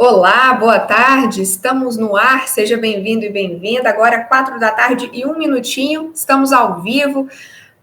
Olá, boa tarde, estamos no ar, seja bem-vindo e bem-vinda. Agora, 4 da tarde e 1 minutinho, estamos ao vivo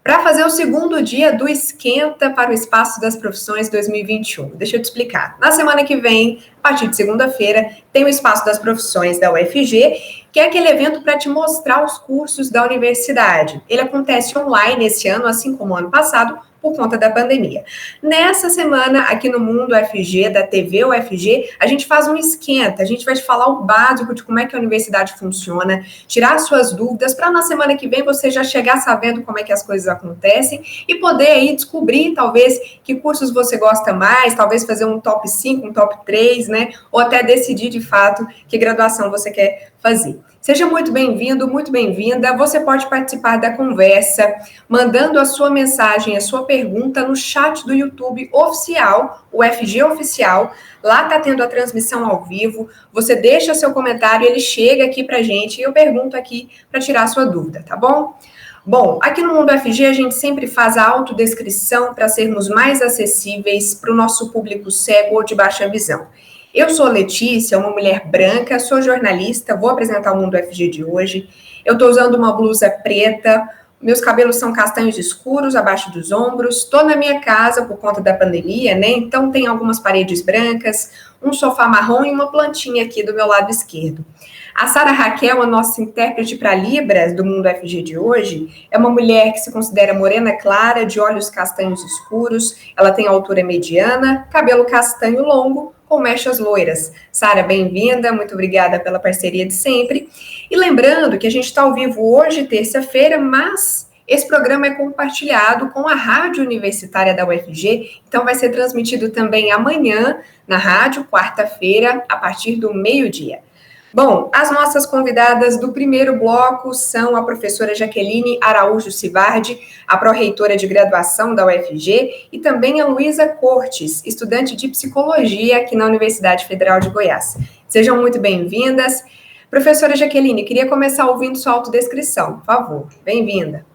para fazer o segundo dia do Esquenta para o Espaço das Profissões 2021. Deixa eu te explicar. Na semana que vem, a partir de segunda-feira, tem o Espaço das Profissões da UFG, que é aquele evento para te mostrar os cursos da universidade. Ele acontece online esse ano, assim como o ano passado, por conta da pandemia. Nessa semana, aqui no Mundo UFG, da TV UFG, a gente faz um esquenta, a gente vai te falar o básico de como é que a universidade funciona, tirar suas dúvidas, para na semana que vem você já chegar sabendo como é que as coisas acontecem e poder aí descobrir, talvez, que cursos você gosta mais, talvez fazer um top 5, um top 3, né? Ou até decidir, de fato, que graduação você quer fazer. Seja muito bem-vindo, muito bem-vinda. Você pode participar da conversa, mandando a sua mensagem, a sua pergunta no chat do YouTube oficial, o FG Oficial. Lá está tendo a transmissão ao vivo. Você deixa seu comentário, ele chega aqui para a gente e eu pergunto aqui para tirar a sua dúvida, tá bom? Bom, aqui no Mundo FG a gente sempre faz a autodescrição para sermos mais acessíveis para o nosso público cego ou de baixa visão. Eu sou Letícia, uma mulher branca, sou jornalista, vou apresentar o Mundo FG de hoje. Eu estou usando uma blusa preta, meus cabelos são castanhos escuros, abaixo dos ombros. Estou na minha casa por conta da pandemia, né? Então tem algumas paredes brancas, um sofá marrom e uma plantinha aqui do meu lado esquerdo. A Sara Raquel, a nossa intérprete para Libras do Mundo FG de hoje, é uma mulher que se considera morena clara, de olhos castanhos escuros, ela tem altura mediana, cabelo castanho longo, com mechas loiras. Sara, bem-vinda, muito obrigada pela parceria de sempre. E lembrando que a gente está ao vivo hoje, terça-feira, mas esse programa é compartilhado com a Rádio Universitária da UFG, então vai ser transmitido também amanhã na rádio, quarta-feira, a partir do meio-dia. Bom, as nossas convidadas do primeiro bloco são a professora Jaqueline Araújo Civardi, a pró-reitora de graduação da UFG, e também a Luísa Cortes, estudante de psicologia aqui na Universidade Federal de Goiás. Sejam muito bem-vindas. Professora Jaqueline, queria começar ouvindo sua autodescrição, por favor. Bem-vinda.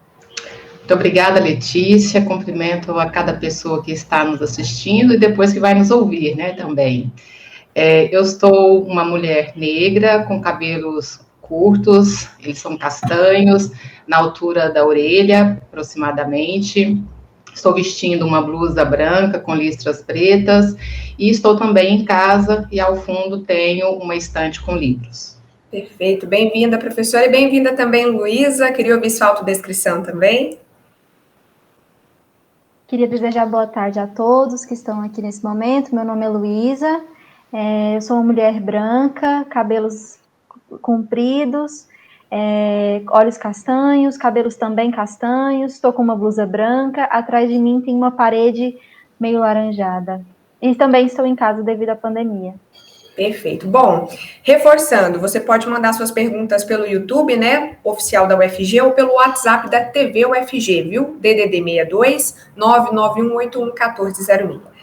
Muito obrigada, Letícia. Cumprimento a cada pessoa que está nos assistindo e depois que vai nos ouvir, né, também. Eu sou uma mulher negra, com cabelos curtos, eles são castanhos, na altura da orelha, aproximadamente. Estou vestindo uma blusa branca com listras pretas e estou também em casa e ao fundo tenho uma estante com livros. Perfeito. Bem-vinda, professora, e bem-vinda também, Luísa. Queria ouvir sua autodescrição também. Queria desejar boa tarde a todos que estão aqui nesse momento. Meu nome é Luísa. Eu sou uma mulher branca, cabelos compridos, olhos castanhos, cabelos também castanhos, estou com uma blusa branca, atrás de mim tem uma parede meio laranjada. E também estou em casa devido à pandemia. Perfeito. Bom, reforçando, você pode mandar suas perguntas pelo YouTube, né, oficial da UFG, ou pelo WhatsApp da TV UFG, viu? DDD 62 99181 1406.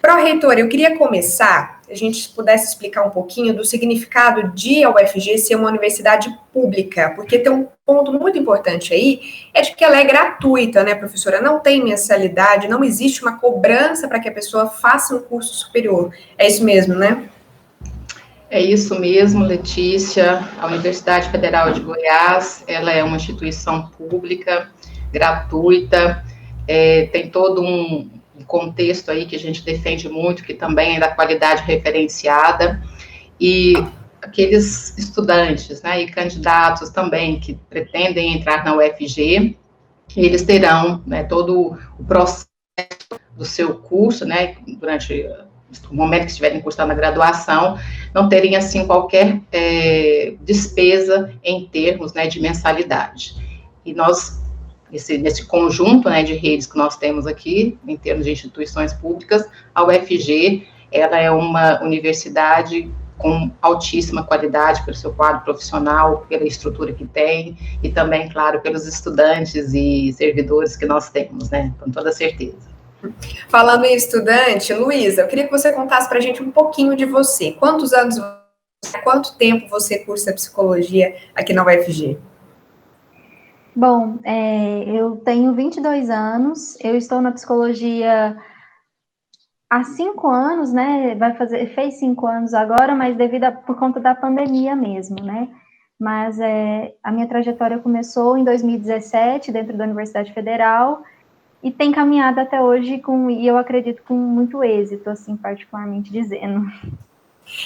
Pró-reitora, eu queria começar, a gente pudesse explicar um pouquinho do significado de a UFG ser uma universidade pública, porque tem um ponto muito importante aí, é de que ela é gratuita, né, professora? Não tem mensalidade, não existe uma cobrança para que a pessoa faça um curso superior. É isso mesmo, né? É isso mesmo, Letícia. A Universidade Federal de Goiás, ela é uma instituição pública, gratuita, tem todo um contexto aí que a gente defende muito, que também é da qualidade referenciada, e aqueles estudantes, né, e candidatos também que pretendem entrar na UFG, eles terão, né, todo o processo do seu curso, né, durante o momento que estiverem cursando a graduação, não terem, assim, qualquer despesa em termos, né, de mensalidade. E nós, nesse conjunto, né, de redes que nós temos aqui, em termos de instituições públicas, a UFG, ela é uma universidade com altíssima qualidade pelo seu quadro profissional, pela estrutura que tem, e também, claro, pelos estudantes e servidores que nós temos, né, com toda certeza. Falando em estudante, Luísa, eu queria que você contasse para a gente um pouquinho de você. Quantos anos, quanto tempo você cursa psicologia aqui na UFG? Bom, eu tenho 22 anos, eu estou na psicologia há 5 anos, né, fez 5 anos agora, mas por conta da pandemia mesmo, né, mas a minha trajetória começou em 2017, dentro da Universidade Federal, e tem caminhado até hoje e eu acredito com muito êxito, assim, particularmente dizendo.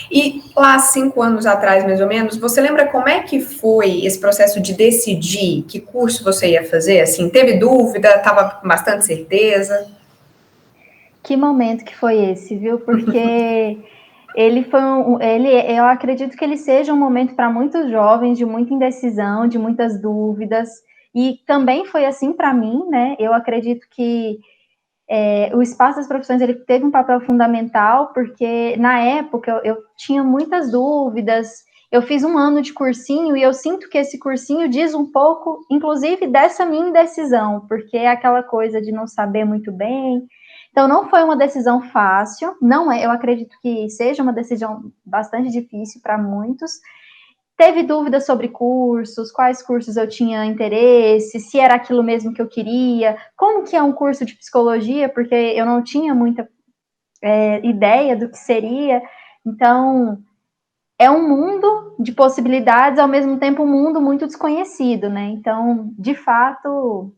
E lá, 5 anos atrás, mais ou menos, você lembra como é que foi esse processo de decidir que curso você ia fazer? Assim, teve dúvida, estava com bastante certeza? Que momento que foi esse, viu? Porque eu acredito que ele seja um momento para muitos jovens de muita indecisão, de muitas dúvidas, e também foi assim para mim, né? Eu acredito que o espaço das profissões ele teve um papel fundamental, porque na época eu tinha muitas dúvidas. Eu fiz 1 ano de cursinho e eu sinto que esse cursinho diz um pouco, inclusive, dessa minha indecisão, porque é aquela coisa de não saber muito bem. Então, não foi uma decisão fácil, não é, eu acredito que seja uma decisão bastante difícil para muitos. Teve dúvidas sobre cursos, quais cursos eu tinha interesse, se era aquilo mesmo que eu queria, como que é um curso de psicologia, porque eu não tinha muita ideia do que seria. Então, é um mundo de possibilidades, ao mesmo tempo um mundo muito desconhecido, né? Então, de fato,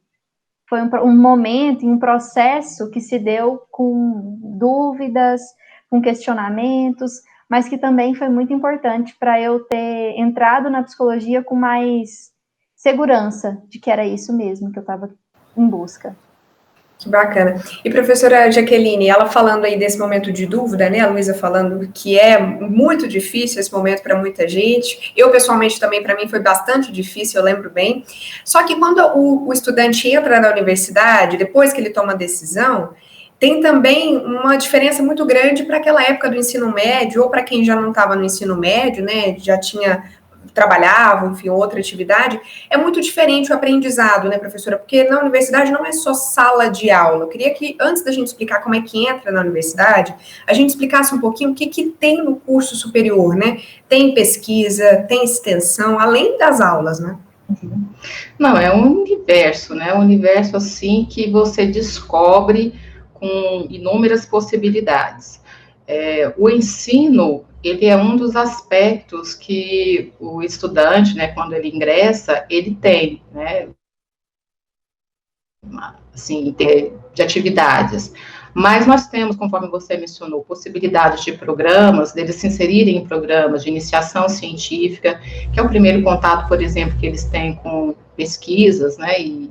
foi um momento e um processo que se deu com dúvidas, com questionamentos, mas que também foi muito importante para eu ter entrado na psicologia com mais segurança de que era isso mesmo que eu estava em busca. Que bacana. E professora Jaqueline, ela falando aí desse momento de dúvida, né? A Luísa falando que é muito difícil esse momento para muita gente. Eu, pessoalmente, também, para mim, foi bastante difícil, eu lembro bem. Só que quando o estudante entra na universidade, depois que ele toma a decisão, tem também uma diferença muito grande para aquela época do ensino médio, ou para quem já não estava no ensino médio, né? Já trabalhava, enfim, outra atividade, é muito diferente o aprendizado, né, professora? Porque na universidade não é só sala de aula. Eu queria que, antes da gente explicar como é que entra na universidade, a gente explicasse um pouquinho o que tem no curso superior, né? Tem pesquisa, tem extensão, além das aulas, né? Não, é um universo, né? Um universo, assim, que você descobre com inúmeras possibilidades. O ensino, ele é um dos aspectos que o estudante, né, quando ele ingressa, ele tem, né, assim, de atividades. Mas nós temos, conforme você mencionou, possibilidades de programas, deles se inserirem em programas de iniciação científica, que é o primeiro contato, por exemplo, que eles têm com pesquisas, né, e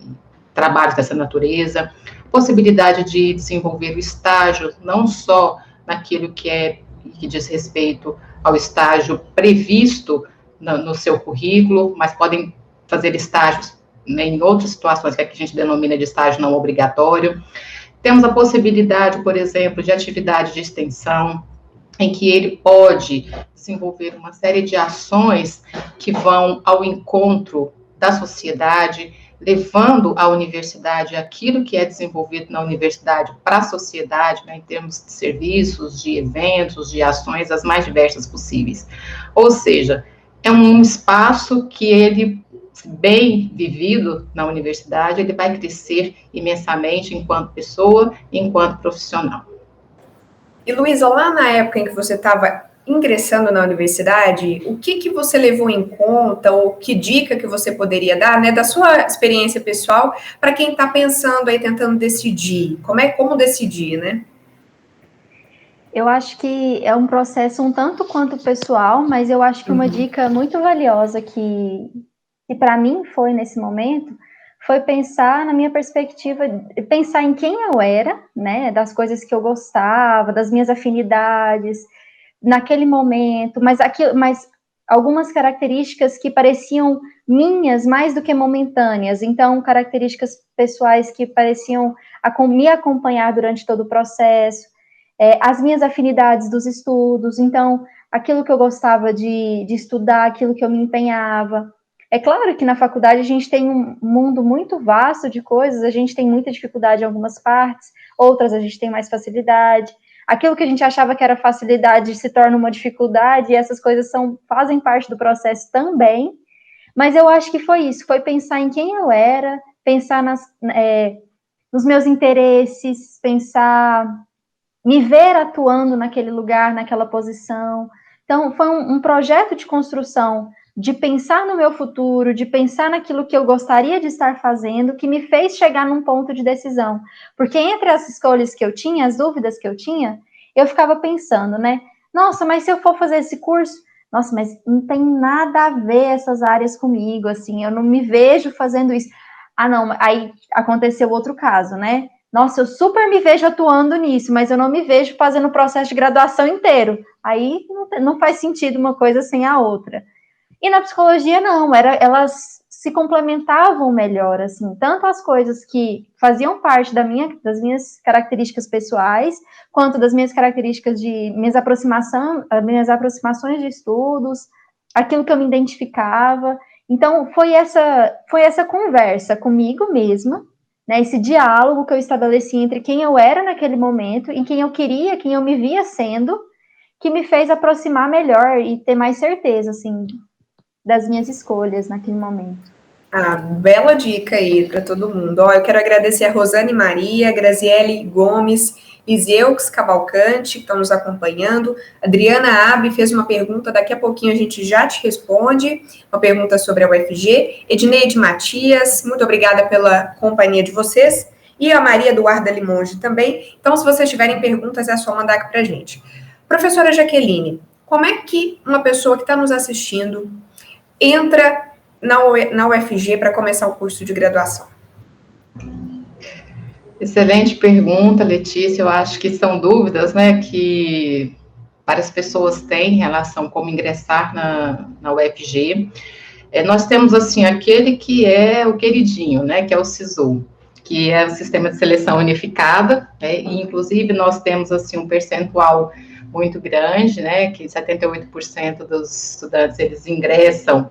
trabalhos dessa natureza, possibilidade de desenvolver o estágio, não só naquilo que diz respeito ao estágio previsto no seu currículo, mas podem fazer estágios, né, em outras situações que aqui a gente denomina de estágio não obrigatório. Temos a possibilidade, por exemplo, de atividade de extensão, em que ele pode desenvolver uma série de ações que vão ao encontro da sociedade, levando à universidade aquilo que é desenvolvido na universidade para a sociedade, né, em termos de serviços, de eventos, de ações, as mais diversas possíveis. Ou seja, é um espaço que ele, bem vivido na universidade, ele vai crescer imensamente enquanto pessoa e enquanto profissional. E, Luísa, lá na época em que você estava ingressando na universidade, o que você levou em conta, ou que dica que você poderia dar, né, da sua experiência pessoal, para quem está pensando aí, tentando decidir, como decidir, né? Eu acho que é um processo um tanto quanto pessoal, mas eu acho que uma dica muito valiosa que para mim foi nesse momento, foi pensar na minha perspectiva, pensar em quem eu era, né, das coisas que eu gostava, das minhas afinidades, naquele momento, mas algumas características que pareciam minhas mais do que momentâneas, então características pessoais que pareciam me acompanhar durante todo o processo, as minhas afinidades dos estudos, então aquilo que eu gostava de estudar, aquilo que eu me empenhava. É claro que na faculdade a gente tem um mundo muito vasto de coisas, a gente tem muita dificuldade em algumas partes, outras a gente tem mais facilidade. Aquilo que a gente achava que era facilidade se torna uma dificuldade, e essas coisas fazem parte do processo também. Mas eu acho que foi isso, foi pensar em quem eu era, pensar nos meus interesses, pensar me ver atuando naquele lugar, naquela posição. Então, foi um projeto de construção, de pensar no meu futuro, de pensar naquilo que eu gostaria de estar fazendo, que me fez chegar num ponto de decisão. Porque entre as escolhas que eu tinha, as dúvidas que eu ficava pensando, né? Nossa, mas se eu for fazer esse curso, nossa, mas não tem nada a ver essas áreas comigo, assim, eu não me vejo fazendo isso. Ah, não, aí aconteceu outro caso, né? Nossa, eu super me vejo atuando nisso, mas eu não me vejo fazendo o processo de graduação inteiro. Aí não faz sentido uma coisa sem a outra. E na psicologia, não, elas se complementavam melhor, assim, tanto as coisas que faziam parte das minhas características pessoais, quanto das minhas características de minhas aproximações de estudos, aquilo que eu me identificava. Então, foi essa conversa comigo mesma, né, esse diálogo que eu estabeleci entre quem eu era naquele momento e quem eu queria, quem eu me via sendo, que me fez aproximar melhor e ter mais certeza, assim, das minhas escolhas naquele momento. Ah, bela dica aí para todo mundo. Ó, eu quero agradecer a Rosane Maria, Graziele Gomes, Iseux Cavalcante, que estão nos acompanhando. Adriana Abi fez uma pergunta, daqui a pouquinho a gente já te responde, uma pergunta sobre a UFG. Edneide Matias, muito obrigada pela companhia de vocês. E a Maria Eduarda Limonge também. Então, se vocês tiverem perguntas, é só mandar aqui para a gente. Professora Jaqueline, como é que uma pessoa que está nos assistindo entra na UFG para começar o curso de graduação? Excelente pergunta, Letícia. Eu acho que são dúvidas, né, que várias pessoas têm em relação a como ingressar na UFG. Nós temos, assim, aquele que é o queridinho, né, que é o SISU, que é o Sistema de Seleção Unificada, né, e, inclusive, nós temos, assim, um percentual muito grande, né, que 78% dos estudantes, eles ingressam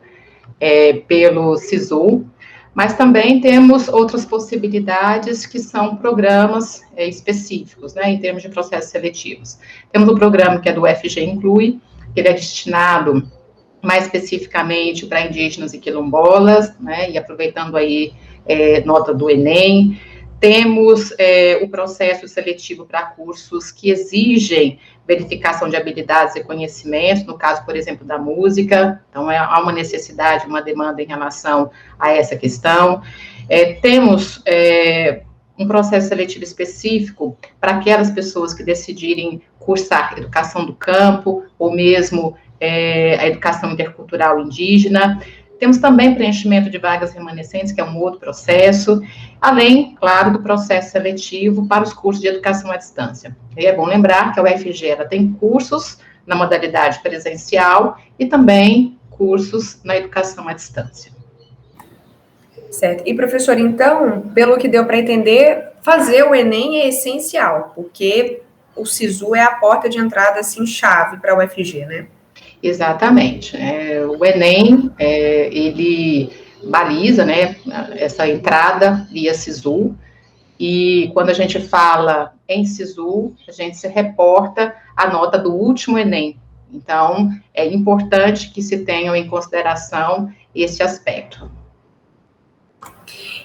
pelo SISU, mas também temos outras possibilidades que são programas específicos, né, em termos de processos seletivos. Temos o programa que é do UFG Inclui, que ele é destinado mais especificamente para indígenas e quilombolas, né, e aproveitando aí nota do Enem. Temos o processo seletivo para cursos que exigem verificação de habilidades e conhecimentos, no caso, por exemplo, da música. Então, há uma necessidade, uma demanda em relação a essa questão. Temos um processo seletivo específico para aquelas pessoas que decidirem cursar educação do campo, ou mesmo a educação intercultural indígena. Temos também preenchimento de vagas remanescentes, que é um outro processo, além, claro, do processo seletivo para os cursos de educação à distância. E é bom lembrar que a UFG ela tem cursos na modalidade presencial e também cursos na educação à distância. Certo. E, professor, então, pelo que deu para entender, fazer o Enem é essencial, porque o SISU é a porta de entrada, assim, chave para a UFG, né? Exatamente. O Enem, ele baliza, né, essa entrada via SISU, e quando a gente fala em SISU, a gente se reporta a nota do último Enem. Então, é importante que se tenham em consideração esse aspecto.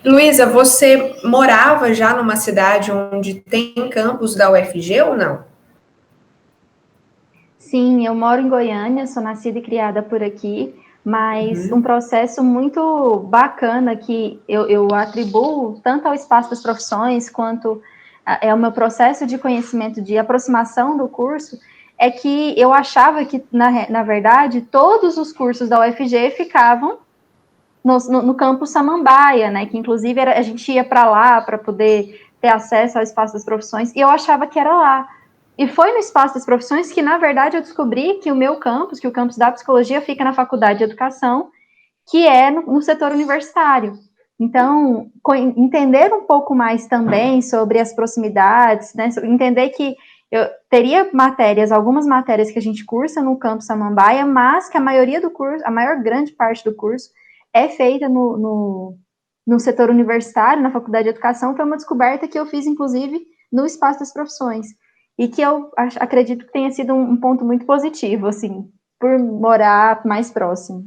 Luísa, você morava já numa cidade onde tem campus da UFG ou não? Sim, eu moro em Goiânia, sou nascida e criada por aqui, mas um processo muito bacana que eu atribuo tanto ao espaço das profissões quanto é o meu processo de conhecimento, de aproximação do curso, é que eu achava que, na verdade, todos os cursos da UFG ficavam no campus Samambaia, né, que inclusive a gente ia para lá para poder ter acesso ao espaço das profissões, e eu achava que era lá. E foi no espaço das profissões que, na verdade, eu descobri que o meu campus, que o campus da psicologia fica na Faculdade de Educação, que é no setor universitário. Então, entender um pouco mais também sobre as proximidades, né, entender que eu teria algumas matérias que a gente cursa no campus Samambaia, mas que a maioria do curso, a maior grande parte do curso, é feita no setor universitário, na Faculdade de Educação. Foi uma descoberta que eu fiz, inclusive, no espaço das profissões. E que eu acredito que tenha sido um ponto muito positivo, assim, por morar mais próximo.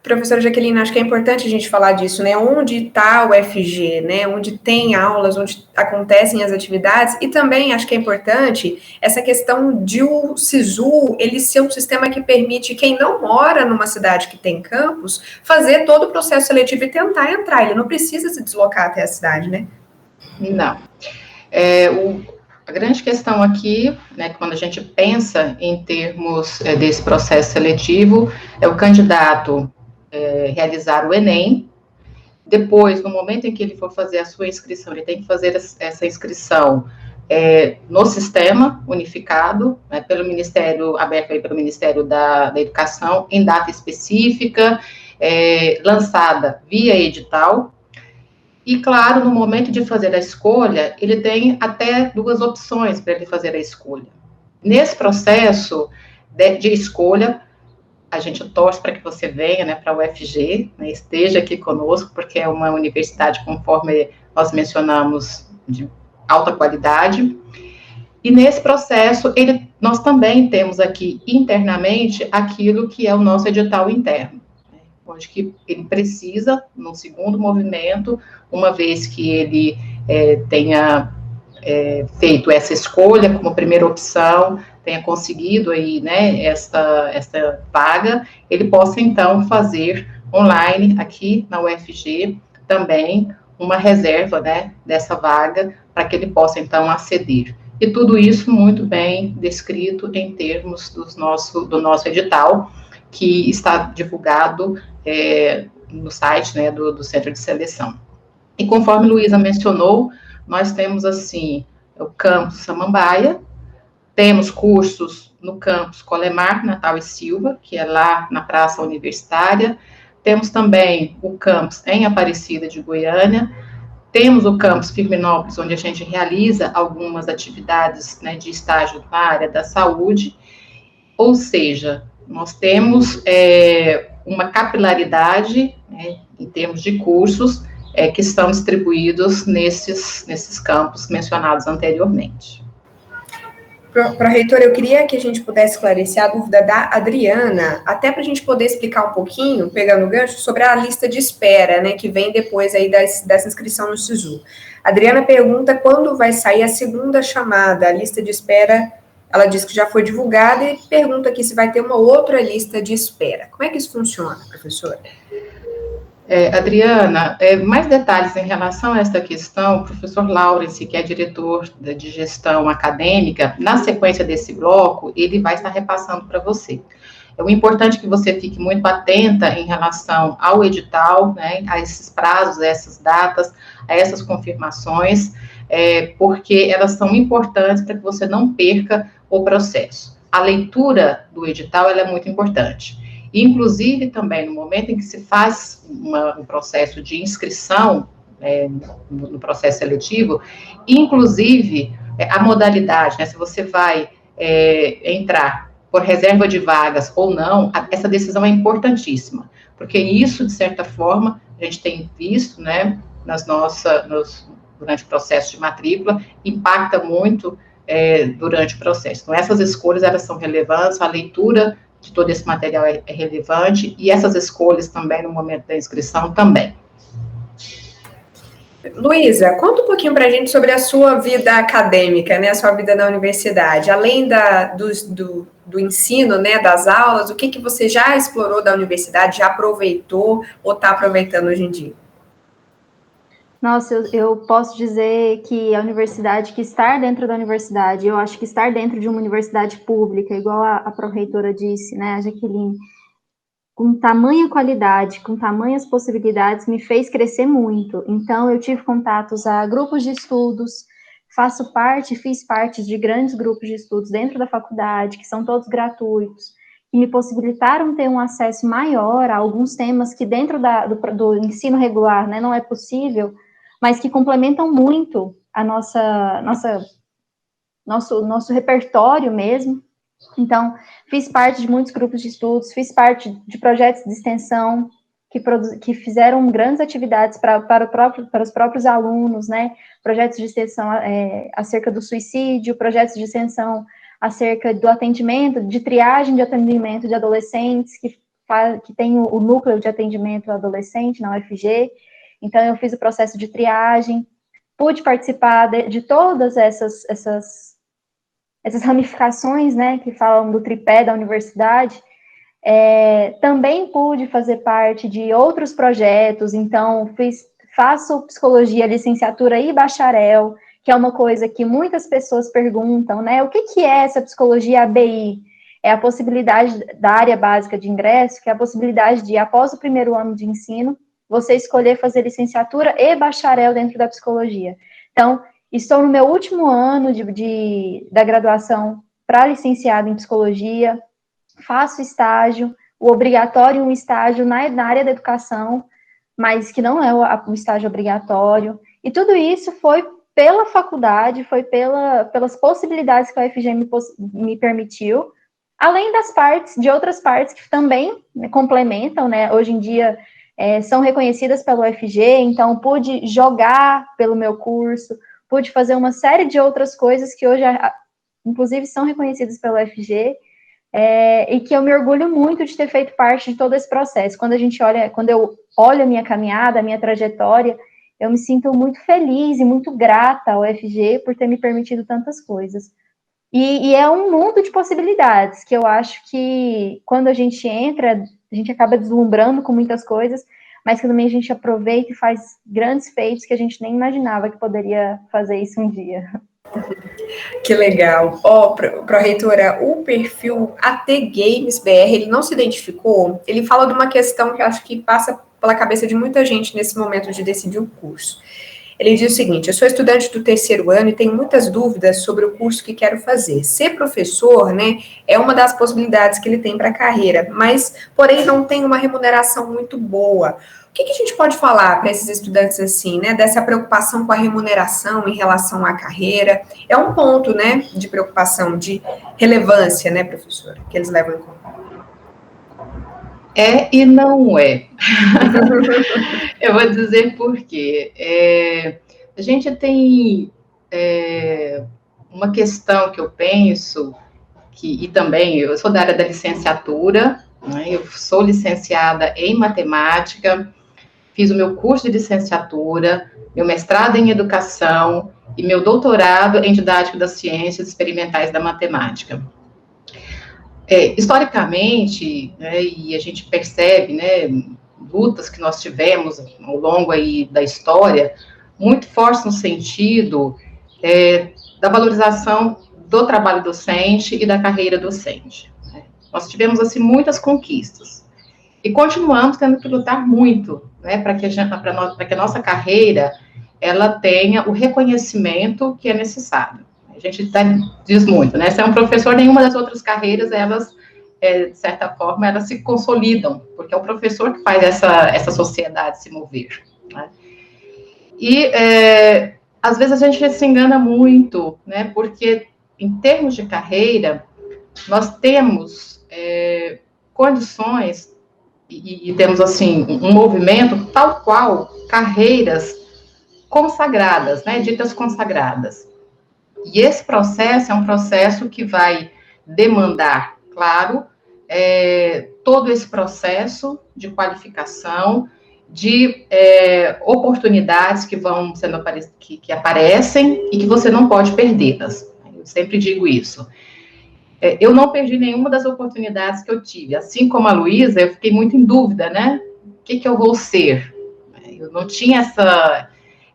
Professora Jaqueline, acho que é importante a gente falar disso, né? Onde está o FG, né? Onde tem aulas, onde acontecem as atividades, e também acho que é importante essa questão de o SISU, ele ser um sistema que permite quem não mora numa cidade que tem campus, fazer todo o processo seletivo e tentar entrar, ele não precisa se deslocar até a cidade, né? Não. A grande questão aqui, né, quando a gente pensa em termos desse processo seletivo, é o candidato realizar o Enem. Depois, no momento em que ele for fazer a sua inscrição, ele tem que fazer essa inscrição no sistema unificado, né, pelo Ministério, aberto aí pelo Ministério da Educação, em data específica, lançada via edital. E, claro, no momento de fazer a escolha, ele tem até 2 opções para ele fazer a escolha. Nesse processo de escolha, a gente torce para que você venha, né, para a UFG, né, esteja aqui conosco, porque é uma universidade, conforme nós mencionamos, de alta qualidade. E nesse processo, nós também temos aqui internamente aquilo que é o nosso edital interno, onde que ele precisa, no segundo movimento, uma vez que ele tenha feito essa escolha como primeira opção, tenha conseguido aí, né, esta vaga, ele possa, então, fazer online, aqui na UFG, também, uma reserva, né, dessa vaga, para que ele possa, então, aceder. E tudo isso muito bem descrito em termos do nosso edital, que está divulgado no site, né, do Centro de Seleção. E conforme Luísa mencionou, nós temos, assim, o campus Samambaia, temos cursos no campus Colemar, Natal e Silva, que é lá na Praça Universitária, temos também o campus em Aparecida de Goiânia, temos o campus Firminópolis, onde a gente realiza algumas atividades, né, de estágio na área da saúde, ou seja, nós temos uma capilaridade, né, em termos de cursos, que estão distribuídos nesses campos mencionados anteriormente. Para a reitora, eu queria que a gente pudesse esclarecer a dúvida da Adriana, até para a gente poder explicar um pouquinho, pegando o gancho, sobre a lista de espera, né, que vem depois aí dessa inscrição no SISU. A Adriana pergunta quando vai sair a segunda chamada, a lista de espera, ela diz que já foi divulgada e pergunta aqui se vai ter uma outra lista de espera. Como é que isso funciona, professora? Adriana, mais detalhes em relação a esta questão, o professor Laurence, que é diretor de gestão acadêmica, na sequência desse bloco, ele vai estar repassando para você. O importante é que você fique muito atenta em relação ao edital, né, a esses prazos, a essas datas, a essas confirmações, porque elas são importantes para que você não perca o processo. A leitura do edital, ela é muito importante. Inclusive, também, no momento em que se faz um processo de inscrição no processo seletivo, inclusive, a modalidade, né, se você vai entrar por reserva de vagas ou não, essa decisão é importantíssima, porque isso, de certa forma, a gente tem visto, né, durante o processo de matrícula, impacta muito durante o processo. Então, essas escolhas, elas são relevantes, a leitura de todo esse material é relevante, e essas escolhas também, no momento da inscrição, também. Luísa, conta um pouquinho para a gente sobre a sua vida acadêmica, né, a sua vida na universidade. Além do ensino, né, das aulas, o que você já explorou da universidade, já aproveitou ou está aproveitando hoje em dia? Nossa, eu posso dizer que a universidade, que estar dentro da universidade, eu acho que estar dentro de uma universidade pública, igual a pró-reitora disse, né, a Jaqueline, com tamanha qualidade, com tamanhas possibilidades, me fez crescer muito. Então, eu tive contatos a grupos de estudos, fiz parte de grandes grupos de estudos dentro da faculdade, que são todos gratuitos, que me possibilitaram ter um acesso maior a alguns temas que dentro do ensino regular, né, não é possível, mas que complementam muito a nosso repertório mesmo. Então, fiz parte de muitos grupos de estudos, fiz parte de projetos de extensão que fizeram grandes atividades para os próprios alunos, né? Projetos de extensão acerca do suicídio, projetos de extensão acerca do atendimento, de triagem de atendimento de adolescentes, que que tem o núcleo de atendimento adolescente na UFG, então eu fiz o processo de triagem, pude participar de todas essas ramificações, né, que falam do tripé da universidade. Também pude fazer parte de outros projetos, então faço psicologia, licenciatura e bacharel, que é uma coisa que muitas pessoas perguntam, né? O que é essa psicologia ABI? É a possibilidade da área básica de ingresso, que é a possibilidade de, após o primeiro ano de ensino, você escolher fazer licenciatura e bacharel dentro da psicologia. Então, estou no meu último ano da graduação para licenciado em psicologia, faço estágio, o obrigatório um estágio na área da educação, mas que não é um estágio obrigatório, e tudo isso foi pela faculdade, foi pelas possibilidades que a UFG me permitiu, além de outras partes que também complementam, né, hoje em dia são reconhecidas pela UFG, então pude jogar pelo meu curso, pude fazer uma série de outras coisas que hoje, inclusive, são reconhecidas pela UFG, e que eu me orgulho muito de ter feito parte de todo esse processo. Quando eu olho a minha caminhada, a minha trajetória, eu me sinto muito feliz e muito grata ao UFG por ter me permitido tantas coisas. E é um mundo de possibilidades, que eu acho que quando a gente entra, a gente acaba deslumbrando com muitas coisas, mas que também a gente aproveita e faz grandes feitos que a gente nem imaginava que poderia fazer isso um dia. Que legal. Pró-reitora, o perfil AT Games BR, ele não se identificou, ele fala de uma questão que eu acho que passa pela cabeça de muita gente nesse momento de decidir o curso. Ele diz o seguinte: eu sou estudante do terceiro ano e tenho muitas dúvidas sobre o curso que quero fazer. Ser professor, né, é uma das possibilidades que ele tem para a carreira, mas, porém, não tem uma remuneração muito boa. O que a gente pode falar para esses estudantes assim, né, dessa preocupação com a remuneração em relação à carreira? É um ponto, né, de preocupação, de relevância, né, professora, que eles levam em conta. É e não é. Eu vou dizer por quê. A gente tem uma questão que eu penso, e também eu sou da área da licenciatura, né, eu sou licenciada em matemática, fiz o meu curso de licenciatura, meu mestrado em educação e meu doutorado em didática das ciências experimentais da matemática. Historicamente, né, e a gente percebe, né, lutas que nós tivemos ao longo aí da história, muito fortes no sentido da valorização do trabalho docente e da carreira docente. Né? Nós tivemos, assim, muitas conquistas. E continuamos tendo que lutar muito, né, para que a nossa carreira ela tenha o reconhecimento que é necessário. A gente diz muito, né? Se é um professor, nenhuma das outras carreiras, elas, de certa forma, elas se consolidam, porque é o professor que faz essa sociedade se mover. Né? E, às vezes, a gente se engana muito, né? Porque, em termos de carreira, nós temos condições e temos, assim, um movimento tal qual carreiras consagradas, né? Ditas consagradas. E esse processo é um processo que vai demandar, claro, todo esse processo de qualificação, de oportunidades que vão sendo que aparecem e que você não pode perdê-las. Eu sempre digo isso. Eu não perdi nenhuma das oportunidades que eu tive. Assim como a Luísa, eu fiquei muito em dúvida, né? O que eu vou ser? Eu não tinha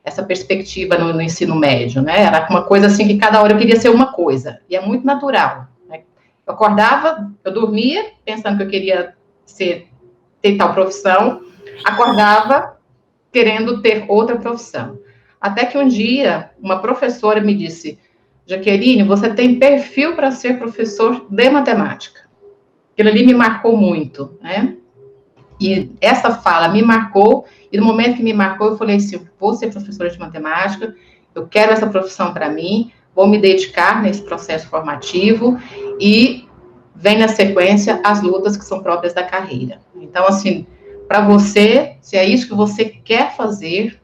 essa perspectiva no ensino médio, né? Era uma coisa assim que cada hora eu queria ser uma coisa. E é muito natural. Né? Eu acordava, eu dormia, pensando que eu queria ter tal profissão, acordava querendo ter outra profissão. Até que um dia, uma professora me disse: Jaqueline, você tem perfil para ser professor de matemática. Aquilo ali me marcou muito, né? E essa fala me marcou, e no momento que me marcou, eu falei assim: vou ser professora de matemática, eu quero essa profissão para mim, vou me dedicar nesse processo formativo, e vem na sequência as lutas que são próprias da carreira. Então, assim, para você, se é isso que você quer fazer,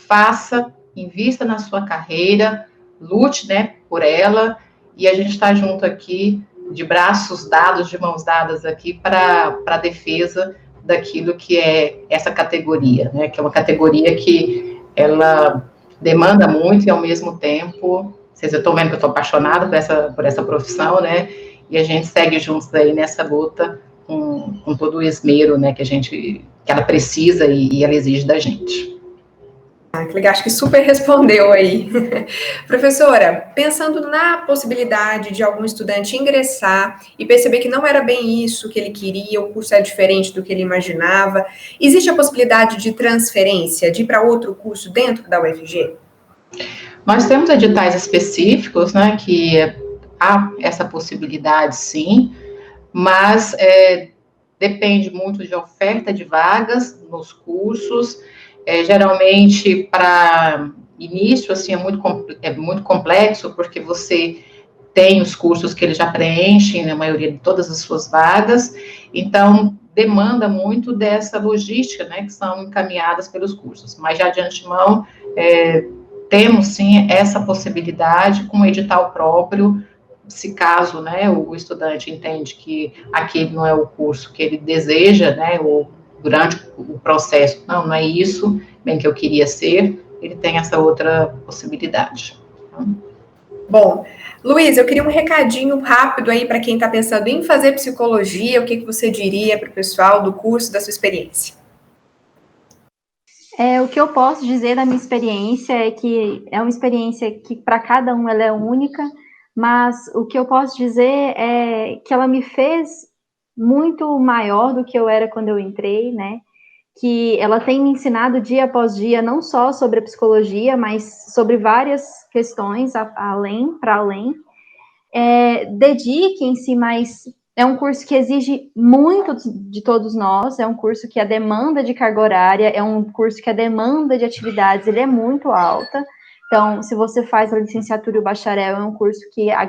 faça, invista na sua carreira, lute, né, por ela, e a gente está junto aqui de braços dados, de mãos dadas aqui para a defesa daquilo que é essa categoria, né? Que é uma categoria que ela demanda muito e, ao mesmo tempo, vocês estão vendo que eu estou apaixonada por essa profissão, né? E a gente segue juntos aí nessa luta com todo o esmero, né? Que ela precisa e ela exige da gente. Que legal, acho que super respondeu aí. Professora, pensando na possibilidade de algum estudante ingressar e perceber que não era bem isso que ele queria, o curso é diferente do que ele imaginava, existe a possibilidade de transferência, de ir para outro curso dentro da UFG? Nós temos editais específicos, né, que há essa possibilidade, sim, mas depende muito de oferta de vagas nos cursos. Geralmente, para início, assim, é muito complexo, porque você tem os cursos que eles já preenchem, na maioria de todas as suas vagas, então demanda muito dessa logística, né, que são encaminhadas pelos cursos. Mas já de antemão, temos sim essa possibilidade com o edital próprio, se caso, né, o estudante entende que aquele não é o curso que ele deseja, né, ou durante o processo, não é isso bem que eu queria ser, ele tem essa outra possibilidade. Bom, Luiz, eu queria um recadinho rápido aí para quem está pensando em fazer psicologia, o que você diria para o pessoal do curso, da sua experiência? O que eu posso dizer da minha experiência é que é uma experiência que para cada um ela é única, mas o que eu posso dizer é que ela me fez muito maior do que eu era quando eu entrei, né? Que ela tem me ensinado dia após dia, não só sobre a psicologia, mas sobre várias questões para além. Dediquem-se, mas é um curso que exige muito de todos nós, é um curso que a demanda de carga horária, é um curso que a demanda de atividades, ele é muito alta. Então, se você faz a licenciatura e o bacharel, é um curso que a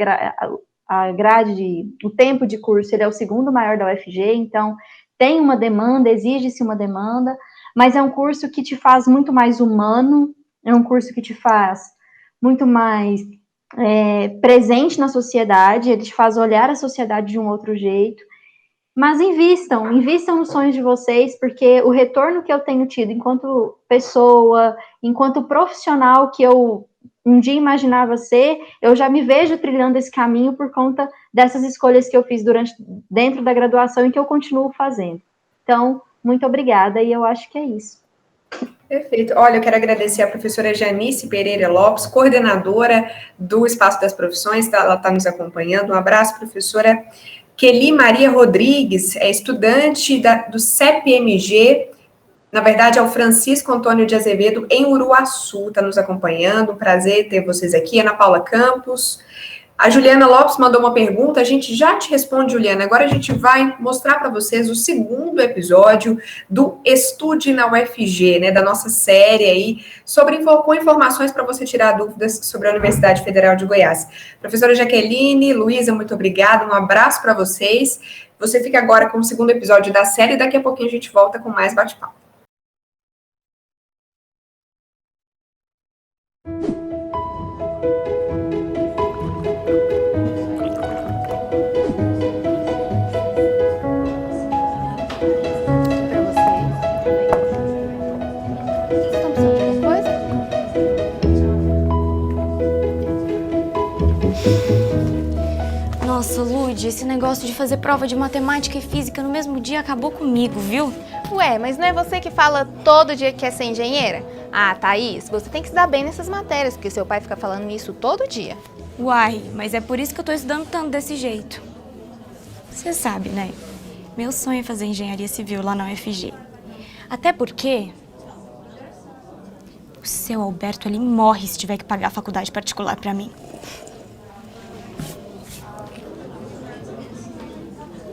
grade, o tempo de curso, ele é o segundo maior da UFG, então tem uma demanda, exige-se uma demanda, mas é um curso que te faz muito mais humano, é um curso que te faz muito mais presente na sociedade, ele te faz olhar a sociedade de um outro jeito, mas invistam nos sonhos de vocês, porque o retorno que eu tenho tido enquanto pessoa, enquanto profissional que eu um dia imaginava ser, eu já me vejo trilhando esse caminho por conta dessas escolhas que eu fiz dentro da graduação e que eu continuo fazendo. Então, muito obrigada, e eu acho que é isso. Perfeito. Olha, eu quero agradecer a professora Janice Pereira Lopes, coordenadora do Espaço das Profissões, ela está nos acompanhando. Um abraço, professora Kelly Maria Rodrigues, é estudante do CEPMG, na verdade é o Francisco Antônio de Azevedo, em Uruaçu, está nos acompanhando. Um prazer ter vocês aqui. Ana Paula Campos. A Juliana Lopes mandou uma pergunta, a gente já te responde, Juliana. Agora a gente vai mostrar para vocês o segundo episódio do Estude na UFG, né, da nossa série aí, com informações para você tirar dúvidas sobre a Universidade Federal de Goiás. Professora Jaqueline, Luísa, muito obrigada, um abraço para vocês. Você fica agora com o segundo episódio da série e daqui a pouquinho a gente volta com mais bate-papo. Nossa, Lud, esse negócio de fazer prova de matemática e física no mesmo dia acabou comigo, viu? Ué, mas não é você que fala todo dia que quer ser engenheira? Ah, Thaís, você tem que se dar bem nessas matérias, porque seu pai fica falando isso todo dia. Uai, mas é por isso que eu tô estudando tanto desse jeito. Você sabe, né? Meu sonho é fazer engenharia civil lá na UFG. Até porque o seu Alberto, ele morre se tiver que pagar a faculdade particular pra mim.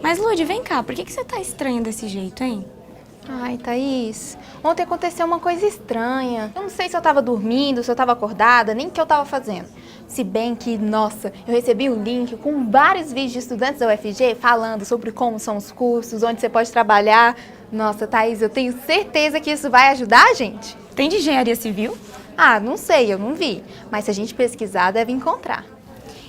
Mas, Lud, vem cá, por que você tá estranha desse jeito, hein? Ai, Thaís, ontem aconteceu uma coisa estranha. Eu não sei se eu tava dormindo, se eu tava acordada, nem o que eu tava fazendo. Se bem que, nossa, eu recebi um link com vários vídeos de estudantes da UFG falando sobre como são os cursos, onde você pode trabalhar. Nossa, Thaís, eu tenho certeza que isso vai ajudar a gente. Tem de engenharia civil? Ah, não sei, eu não vi. Mas se a gente pesquisar, deve encontrar.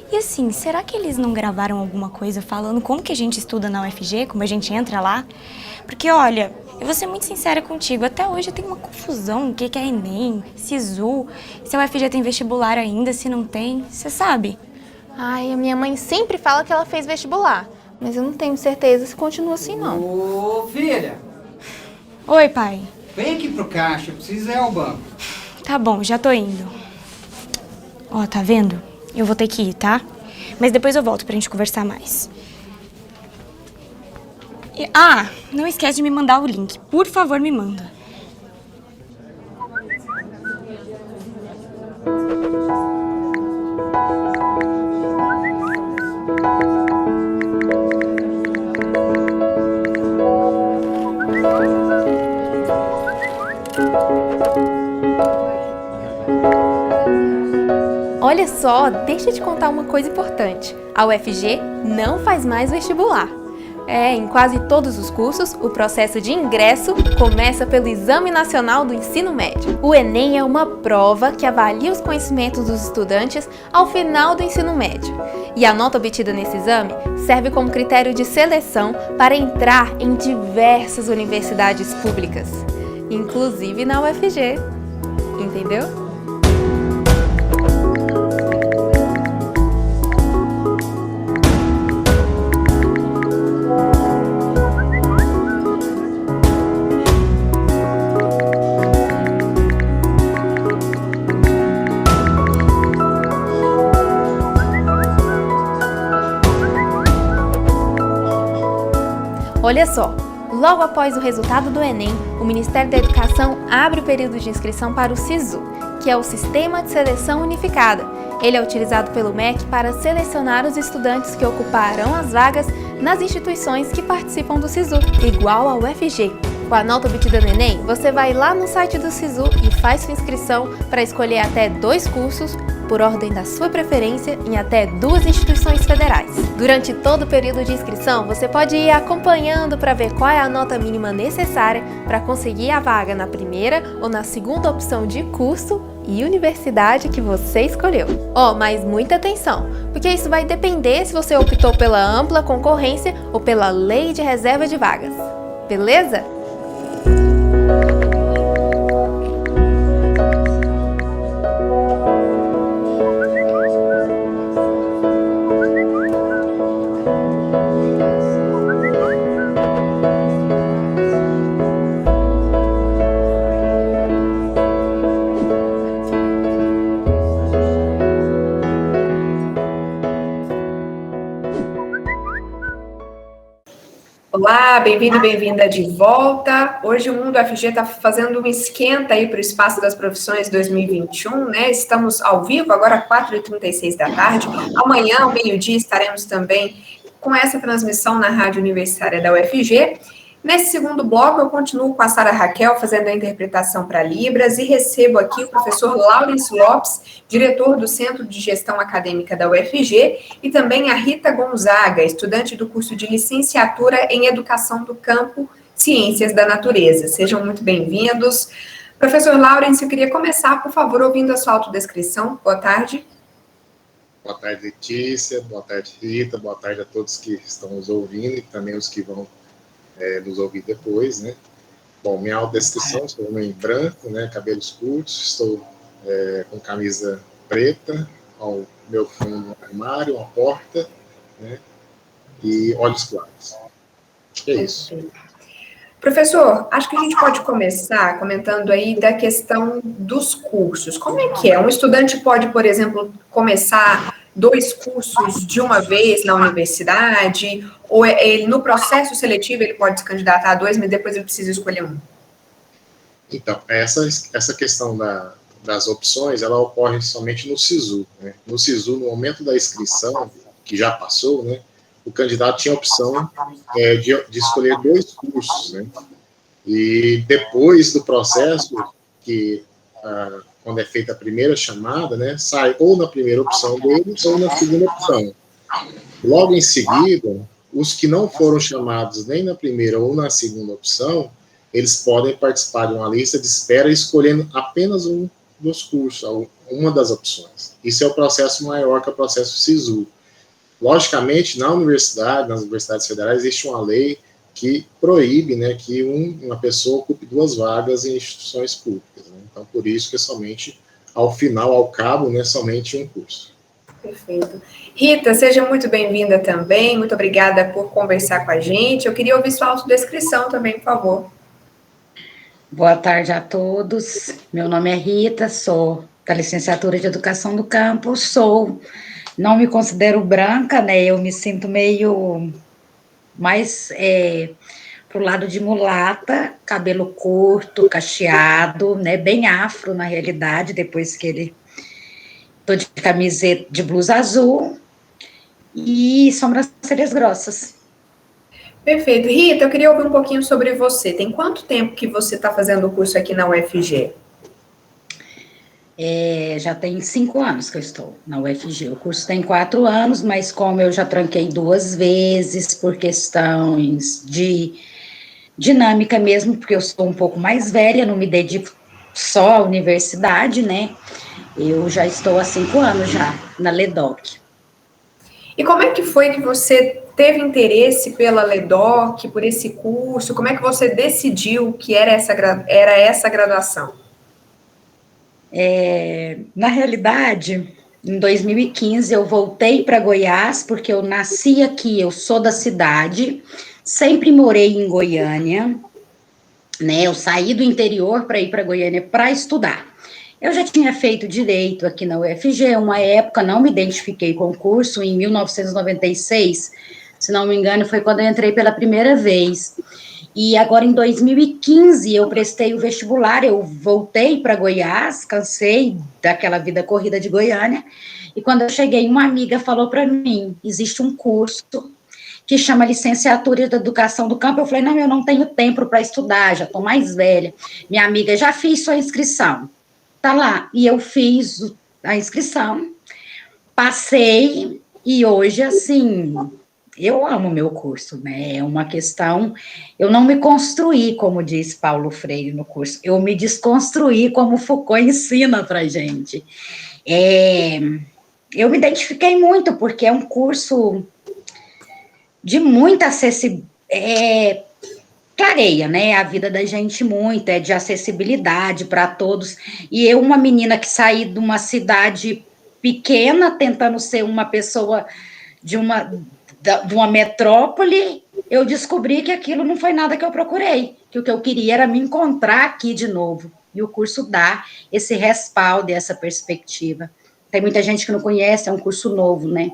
E assim, será que eles não gravaram alguma coisa falando como que a gente estuda na UFG, como a gente entra lá? Porque, olha, eu vou ser muito sincera contigo, até hoje eu tenho uma confusão, o que é Enem, SISU, se a UFG tem vestibular ainda, se não tem, você sabe? Ai, a minha mãe sempre fala que ela fez vestibular, mas eu não tenho certeza se continua assim, não. Ô, filha, Oi, pai. vem aqui pro caixa, eu preciso ir ao banco. Tá bom, já tô indo. Ó, tá vendo? Eu vou ter que ir, tá? Mas depois eu volto pra gente conversar mais. Não esquece de me mandar o link. Por favor, me manda. Olha só, deixa eu te contar uma coisa importante. A UFG não faz mais vestibular. Em quase todos os cursos, o processo de ingresso começa pelo Exame Nacional do Ensino Médio. O Enem é uma prova que avalia os conhecimentos dos estudantes ao final do ensino médio. E a nota obtida nesse exame serve como critério de seleção para entrar em diversas universidades públicas, inclusive na UFG. Entendeu? Olha só, logo após o resultado do Enem, o Ministério da Educação abre o período de inscrição para o SISU, que é o Sistema de Seleção Unificada. Ele é utilizado pelo MEC para selecionar os estudantes que ocuparão as vagas nas instituições que participam do SISU, igual ao UFG. Com a nota obtida no Enem, você vai lá no site do SISU e faz sua inscrição para escolher até 2 cursos, por ordem da sua preferência, em até 2 instituições federais. Durante todo o período de inscrição, você pode ir acompanhando para ver qual é a nota mínima necessária para conseguir a vaga na primeira ou na segunda opção de curso e universidade que você escolheu. Mas muita atenção, porque isso vai depender se você optou pela ampla concorrência ou pela lei de reserva de vagas. Beleza? Olá, bem-vindo e bem-vinda de volta. Hoje o Mundo UFG está fazendo um esquenta aí para o Espaço das Profissões 2021, né? Estamos ao vivo, agora 4h36 da tarde. Amanhã, ao meio-dia, estaremos também com essa transmissão na Rádio Universitária da UFG. Nesse segundo bloco, eu continuo com a Sara Raquel fazendo a interpretação para Libras e recebo aqui o professor Laurence Lopes, diretor do Centro de Gestão Acadêmica da UFG, e também a Rita Gonzaga, estudante do curso de Licenciatura em Educação do Campo, Ciências da Natureza. Sejam muito bem-vindos. Professor Laurence, eu queria começar, por favor, ouvindo a sua autodescrição. Boa tarde. Boa tarde, Letícia. Boa tarde, Rita. Boa tarde a todos que estão nos ouvindo e também os que vão nos ouvir depois, né? Bom, minha autodescrição, sou homem branco, né, cabelos curtos, estou com camisa preta, ao meu fundo um armário, uma porta, né, e olhos claros. É isso. Professor, acho que a gente pode começar comentando aí da questão dos cursos. Como é que é? Um estudante pode, por exemplo, começar 2 cursos de uma vez na universidade, ou ele, no processo seletivo ele pode se candidatar a 2, mas depois ele precisa escolher um? Então, essa questão das opções, ela ocorre somente no SISU, né? No SISU, no momento da inscrição, que já passou, né, o candidato tinha a opção de escolher 2 cursos, né? E depois do processo, que quando é feita a primeira chamada, né, sai ou na primeira opção dele ou na segunda opção. Logo em seguida, os que não foram chamados nem na primeira ou na segunda opção, eles podem participar de uma lista de espera escolhendo apenas um dos cursos, uma das opções. Isso é o processo maior, que é o processo SISU. Logicamente, nas universidades federais, existe uma lei que proíbe, né, que uma pessoa ocupe 2 vagas em instituições públicas. Né? Então, por isso que é somente, ao final, ao cabo, né, somente um curso. Perfeito. Rita, seja muito bem-vinda também, muito obrigada por conversar com a gente. Eu queria ouvir sua autodescrição também, por favor. Boa tarde a todos. Meu nome é Rita, sou da licenciatura de Educação do Campo, não me considero branca, né, eu me sinto meio mais pro lado de mulata, cabelo curto, cacheado, né, bem afro na realidade, depois que ele... Tô de camiseta de blusa azul e sobrancelhas grossas. Perfeito. Rita, eu queria ouvir um pouquinho sobre você. Tem quanto tempo que você está fazendo o curso aqui na UFG? Já tem 5 anos que eu estou na UFG. O curso tem 4 anos, mas como eu já tranquei 2 vezes por questões de dinâmica mesmo, porque eu sou um pouco mais velha, não me dedico só à universidade, né? Eu já estou há 5 anos já na LEDOC. E como é que foi que você teve interesse pela LEDOC, por esse curso? Como é que você decidiu que era essa graduação? Na realidade, em 2015, eu voltei para Goiás, porque eu nasci aqui, eu sou da cidade, sempre morei em Goiânia, né? Eu saí do interior para ir para Goiânia para estudar. Eu já tinha feito direito aqui na UFG, uma época, não me identifiquei com o curso, em 1996, se não me engano, foi quando eu entrei pela primeira vez. E agora, em 2015, eu prestei o vestibular, eu voltei para Goiás, cansei daquela vida corrida de Goiânia, e quando eu cheguei, uma amiga falou para mim, existe um curso que chama Licenciatura de Educação do Campo. Eu falei, não, eu não tenho tempo para estudar, já estou mais velha. Minha amiga, já fiz sua inscrição. Tá lá, e eu fiz a inscrição, passei, e hoje, assim, eu amo meu curso, né, é uma questão, eu não me construí, como diz Paulo Freire no curso, eu me desconstruí, como Foucault ensina pra gente. Eu me identifiquei muito, porque é um curso de muita acessibilidade, clareia, né, a vida da gente muito, é de acessibilidade para todos, e eu, uma menina que saí de uma cidade pequena, tentando ser uma pessoa de uma metrópole, eu descobri que aquilo não foi nada que eu procurei, que o que eu queria era me encontrar aqui de novo, e o curso dá esse respaldo, essa perspectiva. Tem muita gente que não conhece, é um curso novo, né?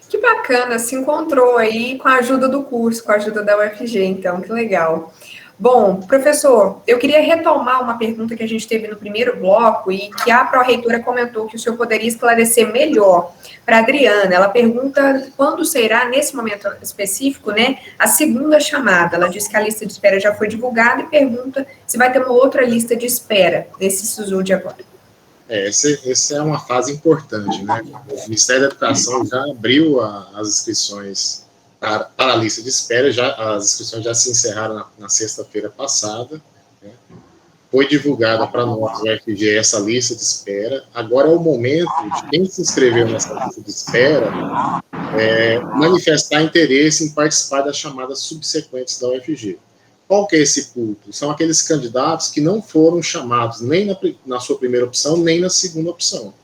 Que bacana, se encontrou aí com a ajuda do curso, com a ajuda da UFG, então, que legal. Bom, professor, eu queria retomar uma pergunta que a gente teve no primeiro bloco e que a pró-reitora comentou que o senhor poderia esclarecer melhor para a Adriana. Ela pergunta quando será, nesse momento específico, né, a segunda chamada. Ela disse que a lista de espera já foi divulgada e pergunta se vai ter uma outra lista de espera nesse SISU de agora. Essa é uma fase importante, né? O Ministério da Educação já abriu as inscrições para a lista de espera, as inscrições já se encerraram na sexta-feira passada, né? Foi divulgada para nós, o UFG, essa lista de espera. Agora é o momento de quem se inscreveu nessa lista de espera manifestar interesse em participar das chamadas subsequentes da UFG. Qual que é esse público? São aqueles candidatos que não foram chamados nem na sua primeira opção, nem na segunda opção.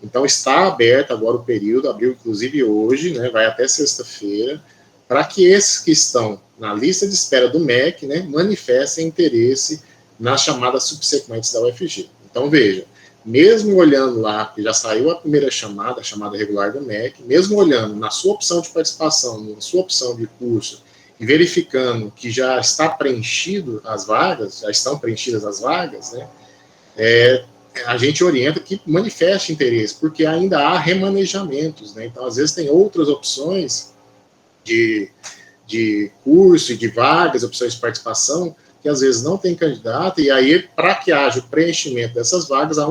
Então, está aberto agora o período, abriu inclusive hoje, né, vai até sexta-feira, para que esses que estão na lista de espera do MEC, né, manifestem interesse nas chamadas subsequentes da UFG. Então, veja, mesmo olhando lá, que já saiu a primeira chamada, a chamada regular do MEC, mesmo olhando na sua opção de participação, na sua opção de curso, e verificando que já está preenchido as vagas, já estão preenchidas as vagas, né, a gente orienta que manifeste interesse, porque ainda há remanejamentos, né, então às vezes tem outras opções de curso e de vagas, opções de participação, que às vezes não tem candidato, e aí para que haja o preenchimento dessas vagas, há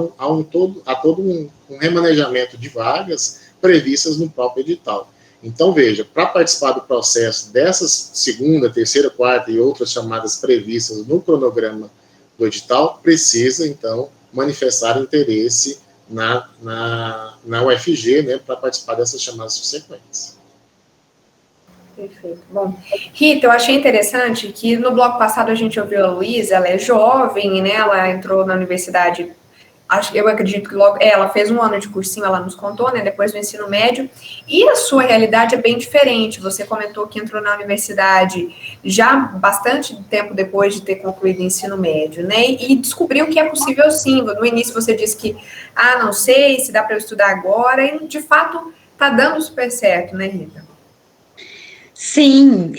todo um remanejamento de vagas previstas no próprio edital. Então, veja, para participar do processo dessas segunda, terceira, quarta e outras chamadas previstas no cronograma do edital, precisa, então, manifestaram interesse na UFG, né, para participar dessas chamadas subsequentes. Perfeito. Bom, Rita, eu achei interessante que no bloco passado a gente ouviu a Luísa, ela é jovem, né, ela entrou na universidade, eu acredito que logo, ela fez um ano de cursinho, ela nos contou, né, depois do ensino médio, e a sua realidade é bem diferente. Você comentou que entrou na universidade já bastante tempo depois de ter concluído o ensino médio, né, e descobriu que é possível sim. No início você disse que, não sei se dá para eu estudar agora, e de fato está dando super certo, né, Rita? Sim,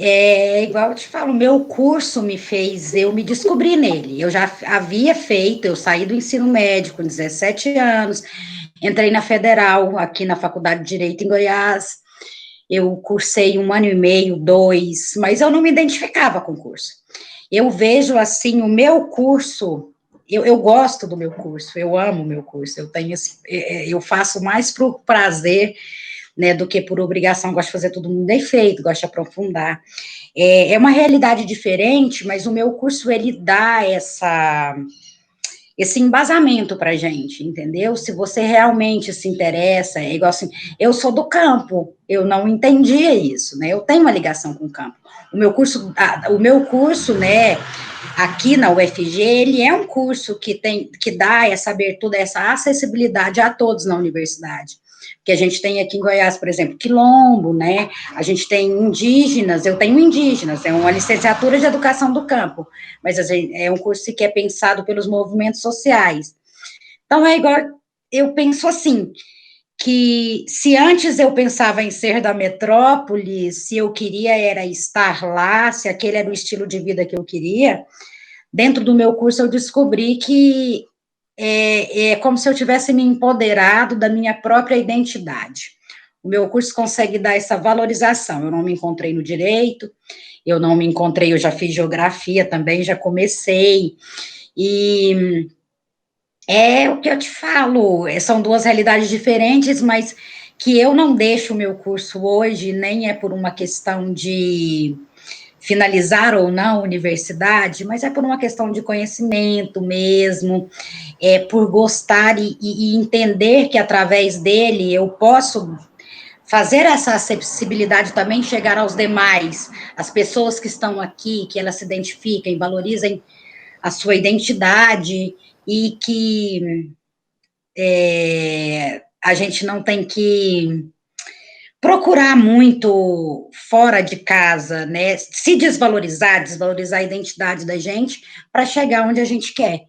igual eu te falo, o meu curso me fez eu me descobrir nele. Eu já havia feito, eu saí do ensino médio com 17 anos, entrei na Federal, aqui na Faculdade de Direito em Goiás, eu cursei 1 ano e meio, 2, mas eu não me identificava com o curso. Eu vejo, assim, o meu curso, eu gosto do meu curso, eu amo o meu curso, eu faço mais por prazer, né, do que por obrigação. Gosto de fazer tudo muito bem feito, gosto de aprofundar. É uma realidade diferente, mas o meu curso, ele dá esse embasamento para a gente, entendeu? Se você realmente se interessa, é igual assim, eu sou do campo, eu não entendia isso, né, eu tenho uma ligação com o campo. O meu curso, né, aqui na UFG, ele é um curso que dá essa abertura, essa acessibilidade a todos na universidade. Que a gente tem aqui em Goiás, por exemplo, quilombo, né, a gente tem indígenas, eu tenho indígenas, é uma licenciatura de educação do campo, mas é um curso que é pensado pelos movimentos sociais. Então, é igual, eu penso assim, que se antes eu pensava em ser da metrópole, se eu queria era estar lá, se aquele era o estilo de vida que eu queria, dentro do meu curso eu descobri que é como se eu tivesse me empoderado da minha própria identidade. O meu curso consegue dar essa valorização. Eu não me encontrei no direito, eu já fiz geografia também, já comecei, e é o que eu te falo, são duas realidades diferentes, mas que eu não deixo o meu curso hoje, nem é por uma questão de finalizar ou não a universidade, mas é por uma questão de conhecimento mesmo, por gostar e entender que através dele eu posso fazer essa acessibilidade também chegar aos demais, as pessoas que estão aqui, que elas se identifiquem, valorizem a sua identidade e que a gente não tem que procurar muito fora de casa, né, se desvalorizar a identidade da gente para chegar onde a gente quer,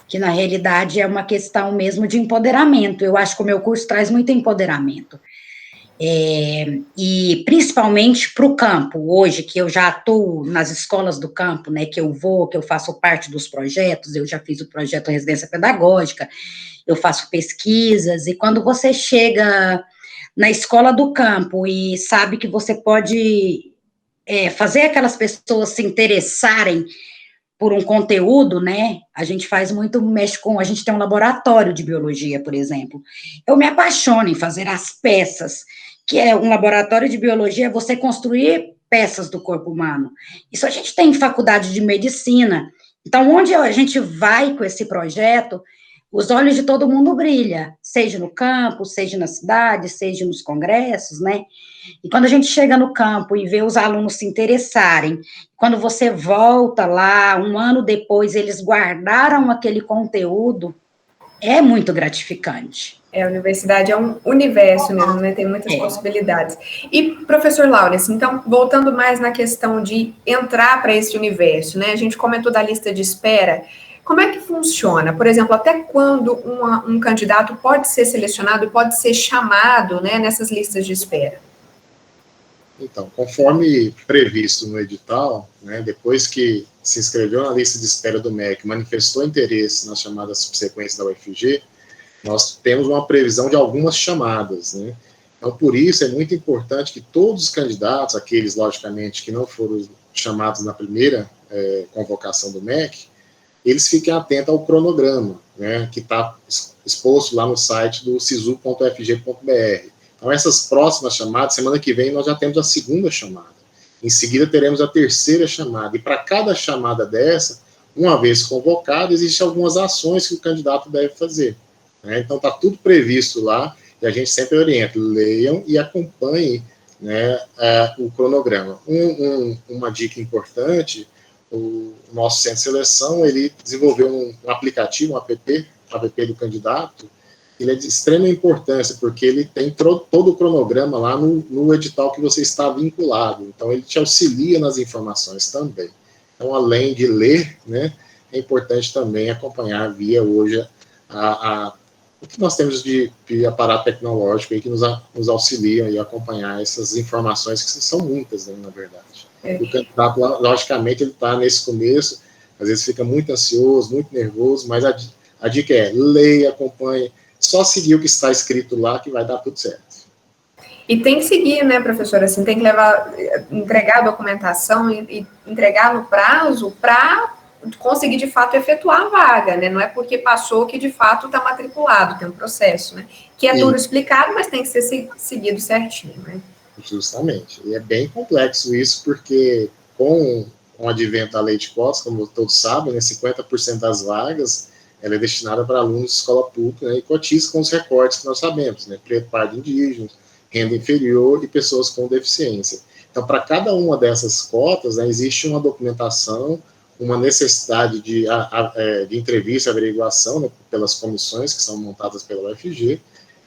que na realidade é uma questão mesmo de empoderamento. Eu acho que o meu curso traz muito empoderamento, e principalmente para o campo, hoje que eu já atuo nas escolas do campo, né, que eu faço parte dos projetos, eu já fiz o projeto Residência Pedagógica, eu faço pesquisas, e quando você chega na escola do campo e sabe que você pode fazer aquelas pessoas se interessarem por um conteúdo, né, a gente a gente tem um laboratório de biologia, por exemplo, eu me apaixono em fazer as peças, que é um laboratório de biologia, você construir peças do corpo humano, isso a gente tem em faculdade de medicina, então onde a gente vai com esse projeto, os olhos de todo mundo brilham, seja no campo, seja na cidade, seja nos congressos, né? E quando a gente chega no campo e vê os alunos se interessarem, quando você volta lá, 1 ano depois, eles guardaram aquele conteúdo, é muito gratificante. A universidade é um universo mesmo, né? Tem muitas possibilidades. E, professor Laurence, então, voltando mais na questão de entrar para esse universo, né? A gente comentou da lista de espera. Como é que funciona? Por exemplo, até quando um candidato pode ser selecionado, pode ser chamado, né, nessas listas de espera? Então, conforme previsto no edital, né, depois que se inscreveu na lista de espera do MEC, manifestou interesse nas chamadas subsequentes da UFG, nós temos uma previsão de algumas chamadas, né? Então, por isso, é muito importante que todos os candidatos, aqueles, logicamente, que não foram chamados na primeira convocação do MEC, eles fiquem atentos ao cronograma, né, que está exposto lá no site do sisu.fg.br. Então, essas próximas chamadas, semana que vem, nós já temos a segunda chamada. Em seguida, teremos a terceira chamada. E para cada chamada dessa, Uma vez convocado, existem algumas ações que o candidato deve fazer, né? Então, está tudo previsto lá, e a gente sempre orienta, leiam e acompanhem, né, o cronograma. Uma dica importante, o nosso centro de seleção, ele desenvolveu um aplicativo, um app do candidato. Ele é de extrema importância, porque ele tem todo o cronograma lá no edital que você está vinculado. Então, ele te auxilia nas informações também. Então, além de ler, né, é importante também acompanhar via hoje o que nós temos de aparato tecnológico aí que nos auxiliam a acompanhar essas informações, que são muitas, né, na verdade. O candidato, logicamente, ele está nesse começo, às vezes fica muito ansioso, muito nervoso, mas a dica é, leia, acompanhe, só seguir o que está escrito lá que vai dar tudo certo. E tem que seguir, né, professora, assim, tem que entregar a documentação e entregar no prazo para conseguir, de fato, efetuar a vaga, né, não é porque passou que, de fato, está matriculado, tem um processo, né, que é tudo explicado, mas tem que ser seguido certinho, né. Justamente, e é bem complexo isso, porque com o advento da lei de cotas, como todos sabem, né, 50% das vagas, ela é destinada para alunos de escola pública, né, e cotiza com os recortes que nós sabemos, né, preto, pardo, indígena, renda inferior e pessoas com deficiência. Então, para cada uma dessas cotas, né, existe uma documentação, uma necessidade de entrevista, averiguação, né, pelas comissões que são montadas pela UFG,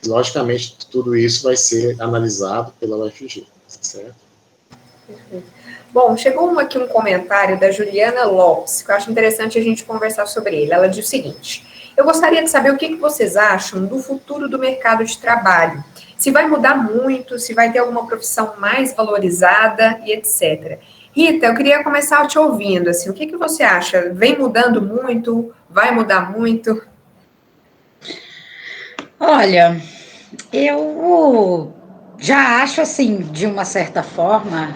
e, logicamente, tudo isso vai ser analisado pela UFG, certo? Perfeito. Bom, chegou aqui um comentário da Juliana Lopes, que eu acho interessante a gente conversar sobre ele. Ela diz o seguinte: eu gostaria de saber o que vocês acham do futuro do mercado de trabalho. Se vai mudar muito, se vai ter alguma profissão mais valorizada e etc. Rita, eu queria começar te ouvindo, assim, o que você acha? Vem mudando muito? Vai mudar muito? Olha, eu já acho, assim, de uma certa forma,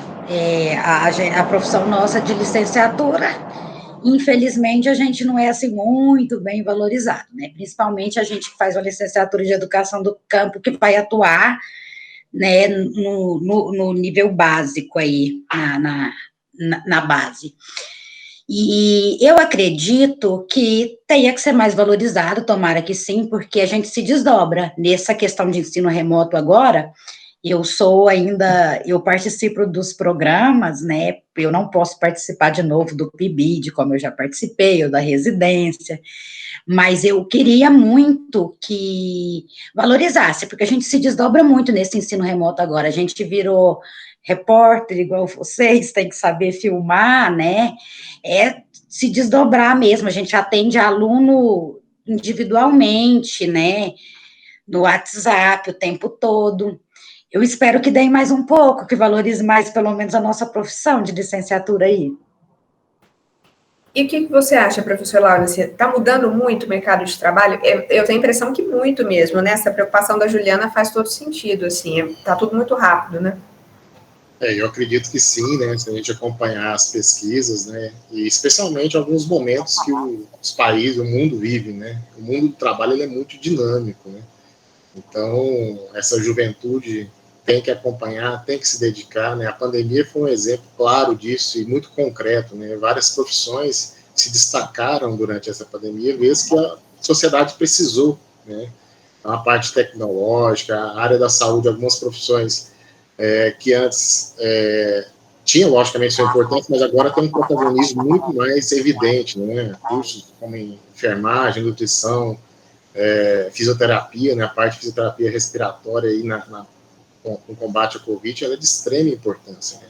a profissão nossa de licenciatura, infelizmente, a gente não é, assim, muito bem valorizado, né? Principalmente a gente que faz uma licenciatura de educação do campo, que vai atuar, né, no nível básico aí, na base. E eu acredito que tenha que ser mais valorizado, tomara que sim, porque a gente se desdobra nessa questão de ensino remoto agora. Eu participo dos programas, né, eu não posso participar de novo do PIBID, como eu já participei, ou da residência, mas eu queria muito que valorizasse, porque a gente se desdobra muito nesse ensino remoto agora, a gente virou repórter igual vocês, tem que saber filmar, né, se desdobrar mesmo, a gente atende aluno individualmente, né, no WhatsApp o tempo todo. Eu espero que deem mais um pouco, que valorize mais pelo menos a nossa profissão de licenciatura aí. E o que você acha, professor Laura? Está mudando muito o mercado de trabalho? Eu tenho a impressão que muito mesmo, né? Essa preocupação da Juliana faz todo sentido, assim, está tudo muito rápido, né? Eu acredito que sim, né? Se a gente acompanhar as pesquisas, né? E especialmente alguns momentos que os países, o mundo vive, né? O mundo do trabalho, ele é muito dinâmico, né? Então, essa juventude tem que acompanhar, tem que se dedicar, né? A pandemia foi um exemplo claro disso e muito concreto, né? Várias profissões se destacaram durante essa pandemia, vez que a sociedade precisou, né? A parte tecnológica, a área da saúde, algumas profissões que antes tinham, logicamente, sua importância, mas agora tem um protagonismo muito mais evidente, né? Cursos como enfermagem, nutrição, fisioterapia, né? A parte de fisioterapia respiratória aí no combate ao Covid, ela é de extrema importância, né?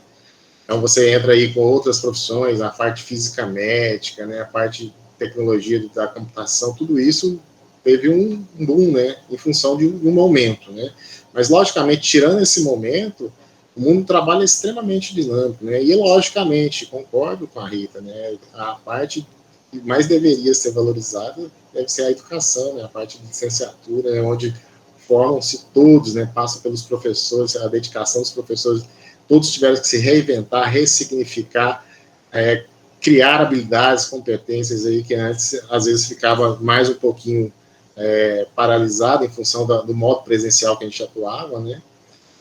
Então, você entra aí com outras profissões, a parte física médica, né? A parte de tecnologia da computação, tudo isso teve um boom, né? Em função de um momento, né? Mas, logicamente, tirando esse momento, o mundo do trabalho é extremamente dinâmico, né? E, logicamente, concordo com a Rita, né? A parte que mais deveria ser valorizada deve ser a educação, né? A parte de licenciatura, né? Onde formam-se todos, né? Passa pelos professores, a dedicação dos professores, todos tiveram que se reinventar, ressignificar, criar habilidades, competências aí que antes, às vezes, ficava mais um pouquinho paralisado em função do modo presencial que a gente atuava, né?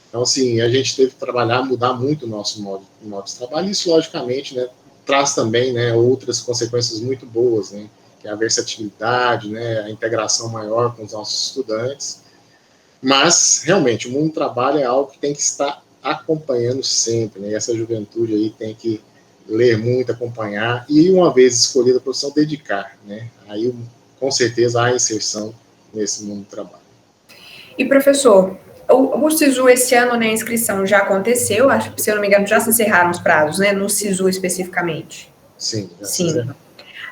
Então, assim, a gente teve que trabalhar, mudar muito o nosso modo de trabalho. Isso, logicamente, né, traz também, né, outras consequências muito boas, né, que é a versatilidade, né, a integração maior com os nossos estudantes. Mas, realmente, o mundo do trabalho é algo que tem que estar acompanhando sempre, né, e essa juventude aí tem que ler muito, acompanhar, e uma vez escolhida a profissão, dedicar, né, aí com certeza há inserção nesse mundo do trabalho. E, professor, o SISU esse ano, né, a inscrição já aconteceu, acho que, se eu não me engano, já se encerraram os prazos, né, no SISU especificamente. Sim, já se Sim. encerraram.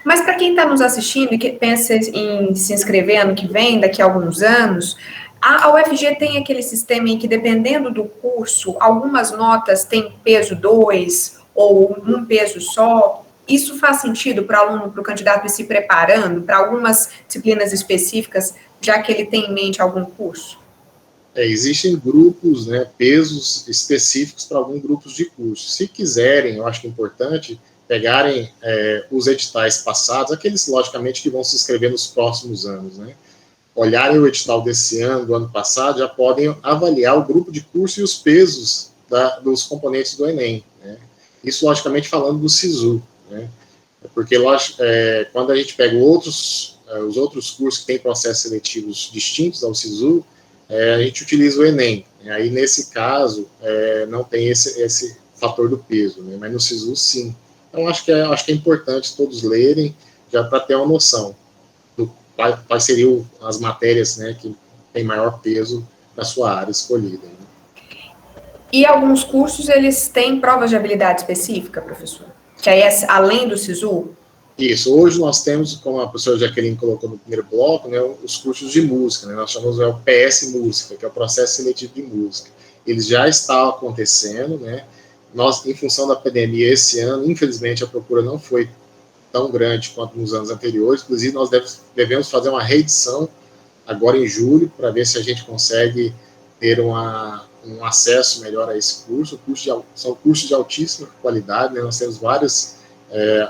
Mas para quem está nos assistindo e que pensa em se inscrever ano que vem, daqui a alguns anos, a UFG tem aquele sistema em que, dependendo do curso, algumas notas têm peso 2 ou um peso só. Isso faz sentido para o aluno, para o candidato ir se preparando para algumas disciplinas específicas, já que ele tem em mente algum curso? Existem grupos, né, pesos específicos para alguns grupos de cursos. Se quiserem, eu acho que é importante pegarem os editais passados, aqueles, logicamente, que vão se inscrever nos próximos anos, né? Olharem o edital desse ano, do ano passado, já podem avaliar o grupo de curso e os pesos dos componentes do Enem, né? Isso, logicamente, falando do SISU, né? Porque, quando a gente pega os outros cursos que têm processos seletivos distintos ao SISU, a gente utiliza o Enem. Aí, nesse caso, não tem esse fator do peso, né? Mas no SISU, sim. Então, acho que é importante todos lerem, já para ter uma noção do quais seriam as matérias, né, que têm maior peso na sua área escolhida. Né? E alguns cursos, eles têm provas de habilidade específica, professor? Que aí é além do SISU? Isso. Hoje nós temos, como a professora Jaqueline colocou no primeiro bloco, né, os cursos de música, né? Nós chamamos o PS Música, que é o processo seletivo de música. Eles já estão acontecendo, né? Nós, em função da pandemia, esse ano, infelizmente, a procura não foi tão grande quanto nos anos anteriores. Inclusive, nós devemos fazer uma reedição agora em julho, para ver se a gente consegue ter um acesso melhor a esse curso. São cursos de altíssima qualidade, né? Nós temos várias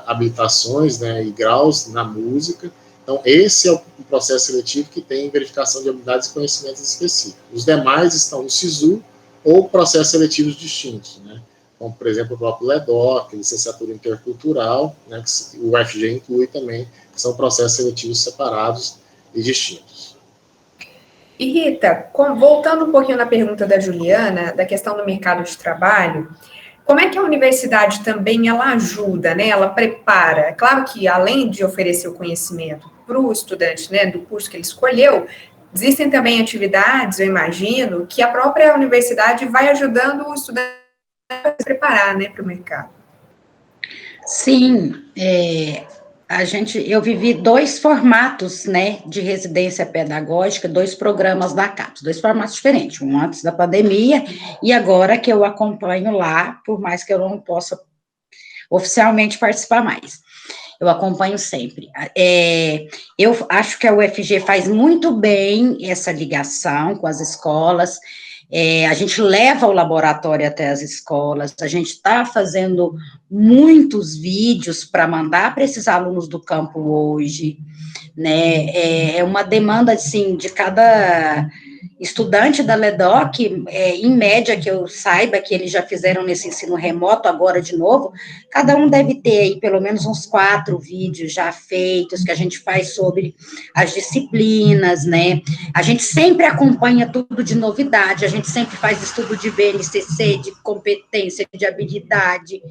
habilitações, né, e graus na música. Então, esse é o processo seletivo que tem verificação de habilidades e conhecimentos específicos. Os demais estão no SISU ou processos seletivos distintos, né? Como, por exemplo, o próprio LEDOC, licenciatura intercultural, né, que o UFG inclui também, que são processos seletivos separados e distintos. E, Rita, voltando um pouquinho na pergunta da Juliana, da questão do mercado de trabalho, como é que a universidade também, ela ajuda, né, ela prepara? É claro que, além de oferecer o conhecimento para o estudante, né, do curso que ele escolheu, existem também atividades, eu imagino, que a própria universidade vai ajudando o estudante se preparar, né, para o mercado. Sim, eu vivi 2 formatos, né, de residência pedagógica, 2 programas da CAPES, 2 formatos diferentes, um antes da pandemia e agora que eu acompanho lá, por mais que eu não possa oficialmente participar mais. Eu acompanho sempre. Eu acho que a UFG faz muito bem essa ligação com as escolas. A gente leva o laboratório até as escolas, a gente está fazendo muitos vídeos para mandar para esses alunos do campo hoje, né? É uma demanda, assim, de cada estudante da LEDOC, em média, que eu saiba que eles já fizeram nesse ensino remoto, agora de novo, cada um deve ter aí pelo menos uns 4 vídeos já feitos, que a gente faz sobre as disciplinas, né? A gente sempre acompanha tudo de novidade, a gente sempre faz estudo de BNCC, de competência, de habilidade.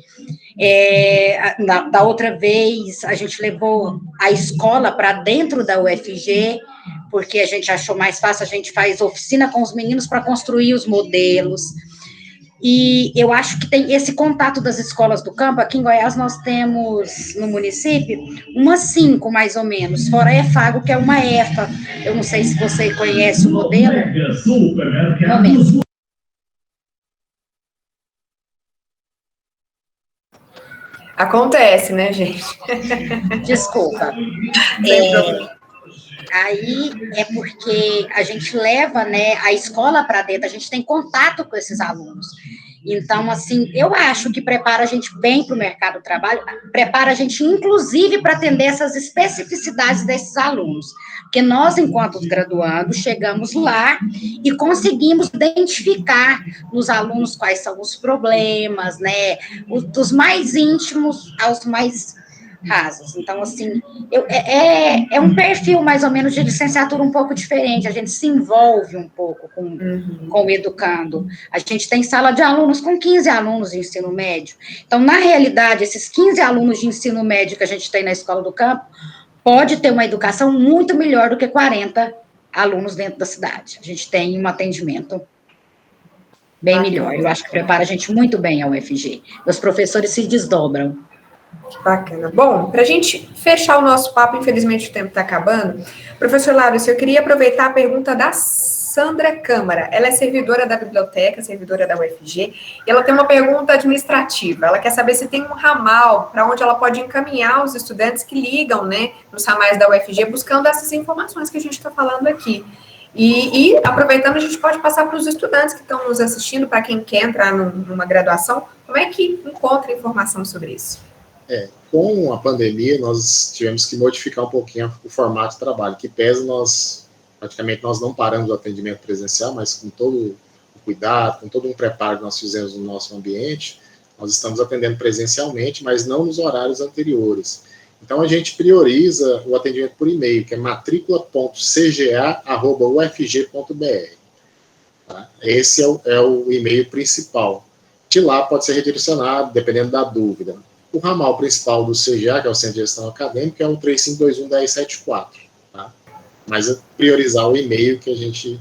Da outra vez, a gente levou a escola para dentro da UFG, porque a gente achou mais fácil, a gente faz oficina com os meninos para construir os modelos. E eu acho que tem esse contato das escolas do campo. Aqui em Goiás nós temos, no município, umas 5, mais ou menos, fora a EFAGO, que é uma EFA. Eu não sei se você conhece o modelo. Momento. Acontece, né, gente? Desculpa. Aí é porque a gente leva, né, a escola para dentro, a gente tem contato com esses alunos. Então, assim, eu acho que prepara a gente bem para o mercado do trabalho, prepara a gente, inclusive, para atender essas especificidades desses alunos. Porque nós, enquanto graduandos, chegamos lá e conseguimos identificar nos alunos quais são os problemas, né? Dos mais íntimos aos mais rasos. Então, assim, é um perfil, mais ou menos, de licenciatura um pouco diferente. A gente se envolve um pouco com o educando. A gente tem sala de alunos com 15 alunos de ensino médio. Então, na realidade, esses 15 alunos de ensino médio que a gente tem na escola do campo pode ter uma educação muito melhor do que 40 alunos dentro da cidade. A gente tem um atendimento bem melhor. Eu acho que prepara a gente muito bem a UFG. Os professores se desdobram. Que bacana. Bom, para a gente fechar o nosso papo, infelizmente o tempo está acabando, professor Lauro, eu queria aproveitar a pergunta da Sandra Câmara. Ela é servidora da biblioteca, servidora da UFG, e ela tem uma pergunta administrativa. Ela quer saber se tem um ramal para onde ela pode encaminhar os estudantes que ligam, né, nos ramais da UFG, buscando essas informações que a gente está falando aqui. E aproveitando, a gente pode passar para os estudantes que estão nos assistindo, para quem quer entrar numa graduação, como é que encontra informação sobre isso? Com a pandemia, nós tivemos que modificar um pouquinho o formato de trabalho, que pesa praticamente nós não paramos o atendimento presencial, mas com todo o cuidado, com todo um preparo que nós fizemos no nosso ambiente, nós estamos atendendo presencialmente, mas não nos horários anteriores. Então, a gente prioriza o atendimento por e-mail, que é matricula.cga@ufg.br. Tá? Esse é o e-mail principal. De lá pode ser redirecionado, dependendo da dúvida. O ramal principal do CGA, que é o Centro de Gestão Acadêmica, é o 3521-1074, tá? Mas é priorizar o e-mail, que a gente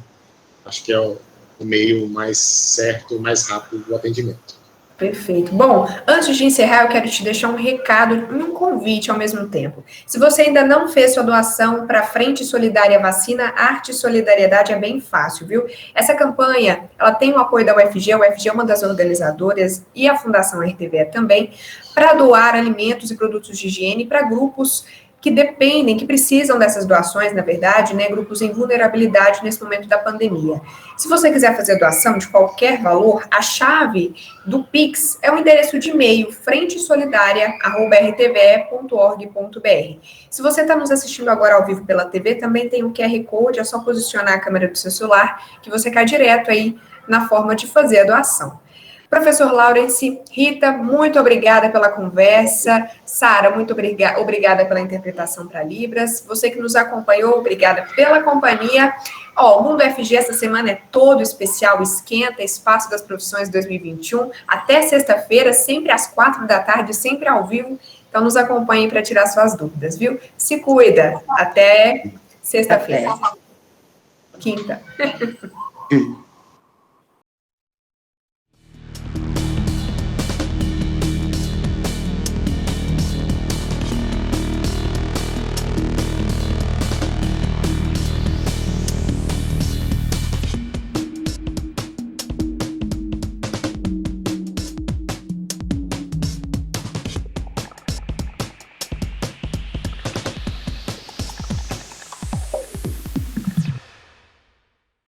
acho que é o meio mais certo, mais rápido do atendimento. Perfeito. Bom, antes de encerrar, eu quero te deixar um recado e um convite ao mesmo tempo. Se você ainda não fez sua doação para a Frente Solidária Vacina, Arte e Solidariedade é bem fácil, viu? Essa campanha, ela tem o apoio da UFG, a UFG é uma das organizadoras e a Fundação RTVE também, para doar alimentos e produtos de higiene para grupos que dependem, que precisam dessas doações, na verdade, né, grupos em vulnerabilidade nesse momento da pandemia. Se você quiser fazer doação de qualquer valor, a chave do Pix é o endereço de e-mail frentesolidaria@rtve.org.br. Se você está nos assistindo agora ao vivo pela TV, também tem um QR Code, é só posicionar a câmera do seu celular, que você cai direto aí na forma de fazer a doação. Professor Laurence, Rita, muito obrigada pela conversa. Sara, muito obrigada pela interpretação para Libras. Você que nos acompanhou, obrigada pela companhia. O Mundo FG essa semana é todo especial, esquenta, Espaço das Profissões 2021, até sexta-feira, sempre às 4 da tarde, sempre ao vivo. Então, nos acompanhem para tirar suas dúvidas, viu? Se cuida. Até sexta-feira. Quinta.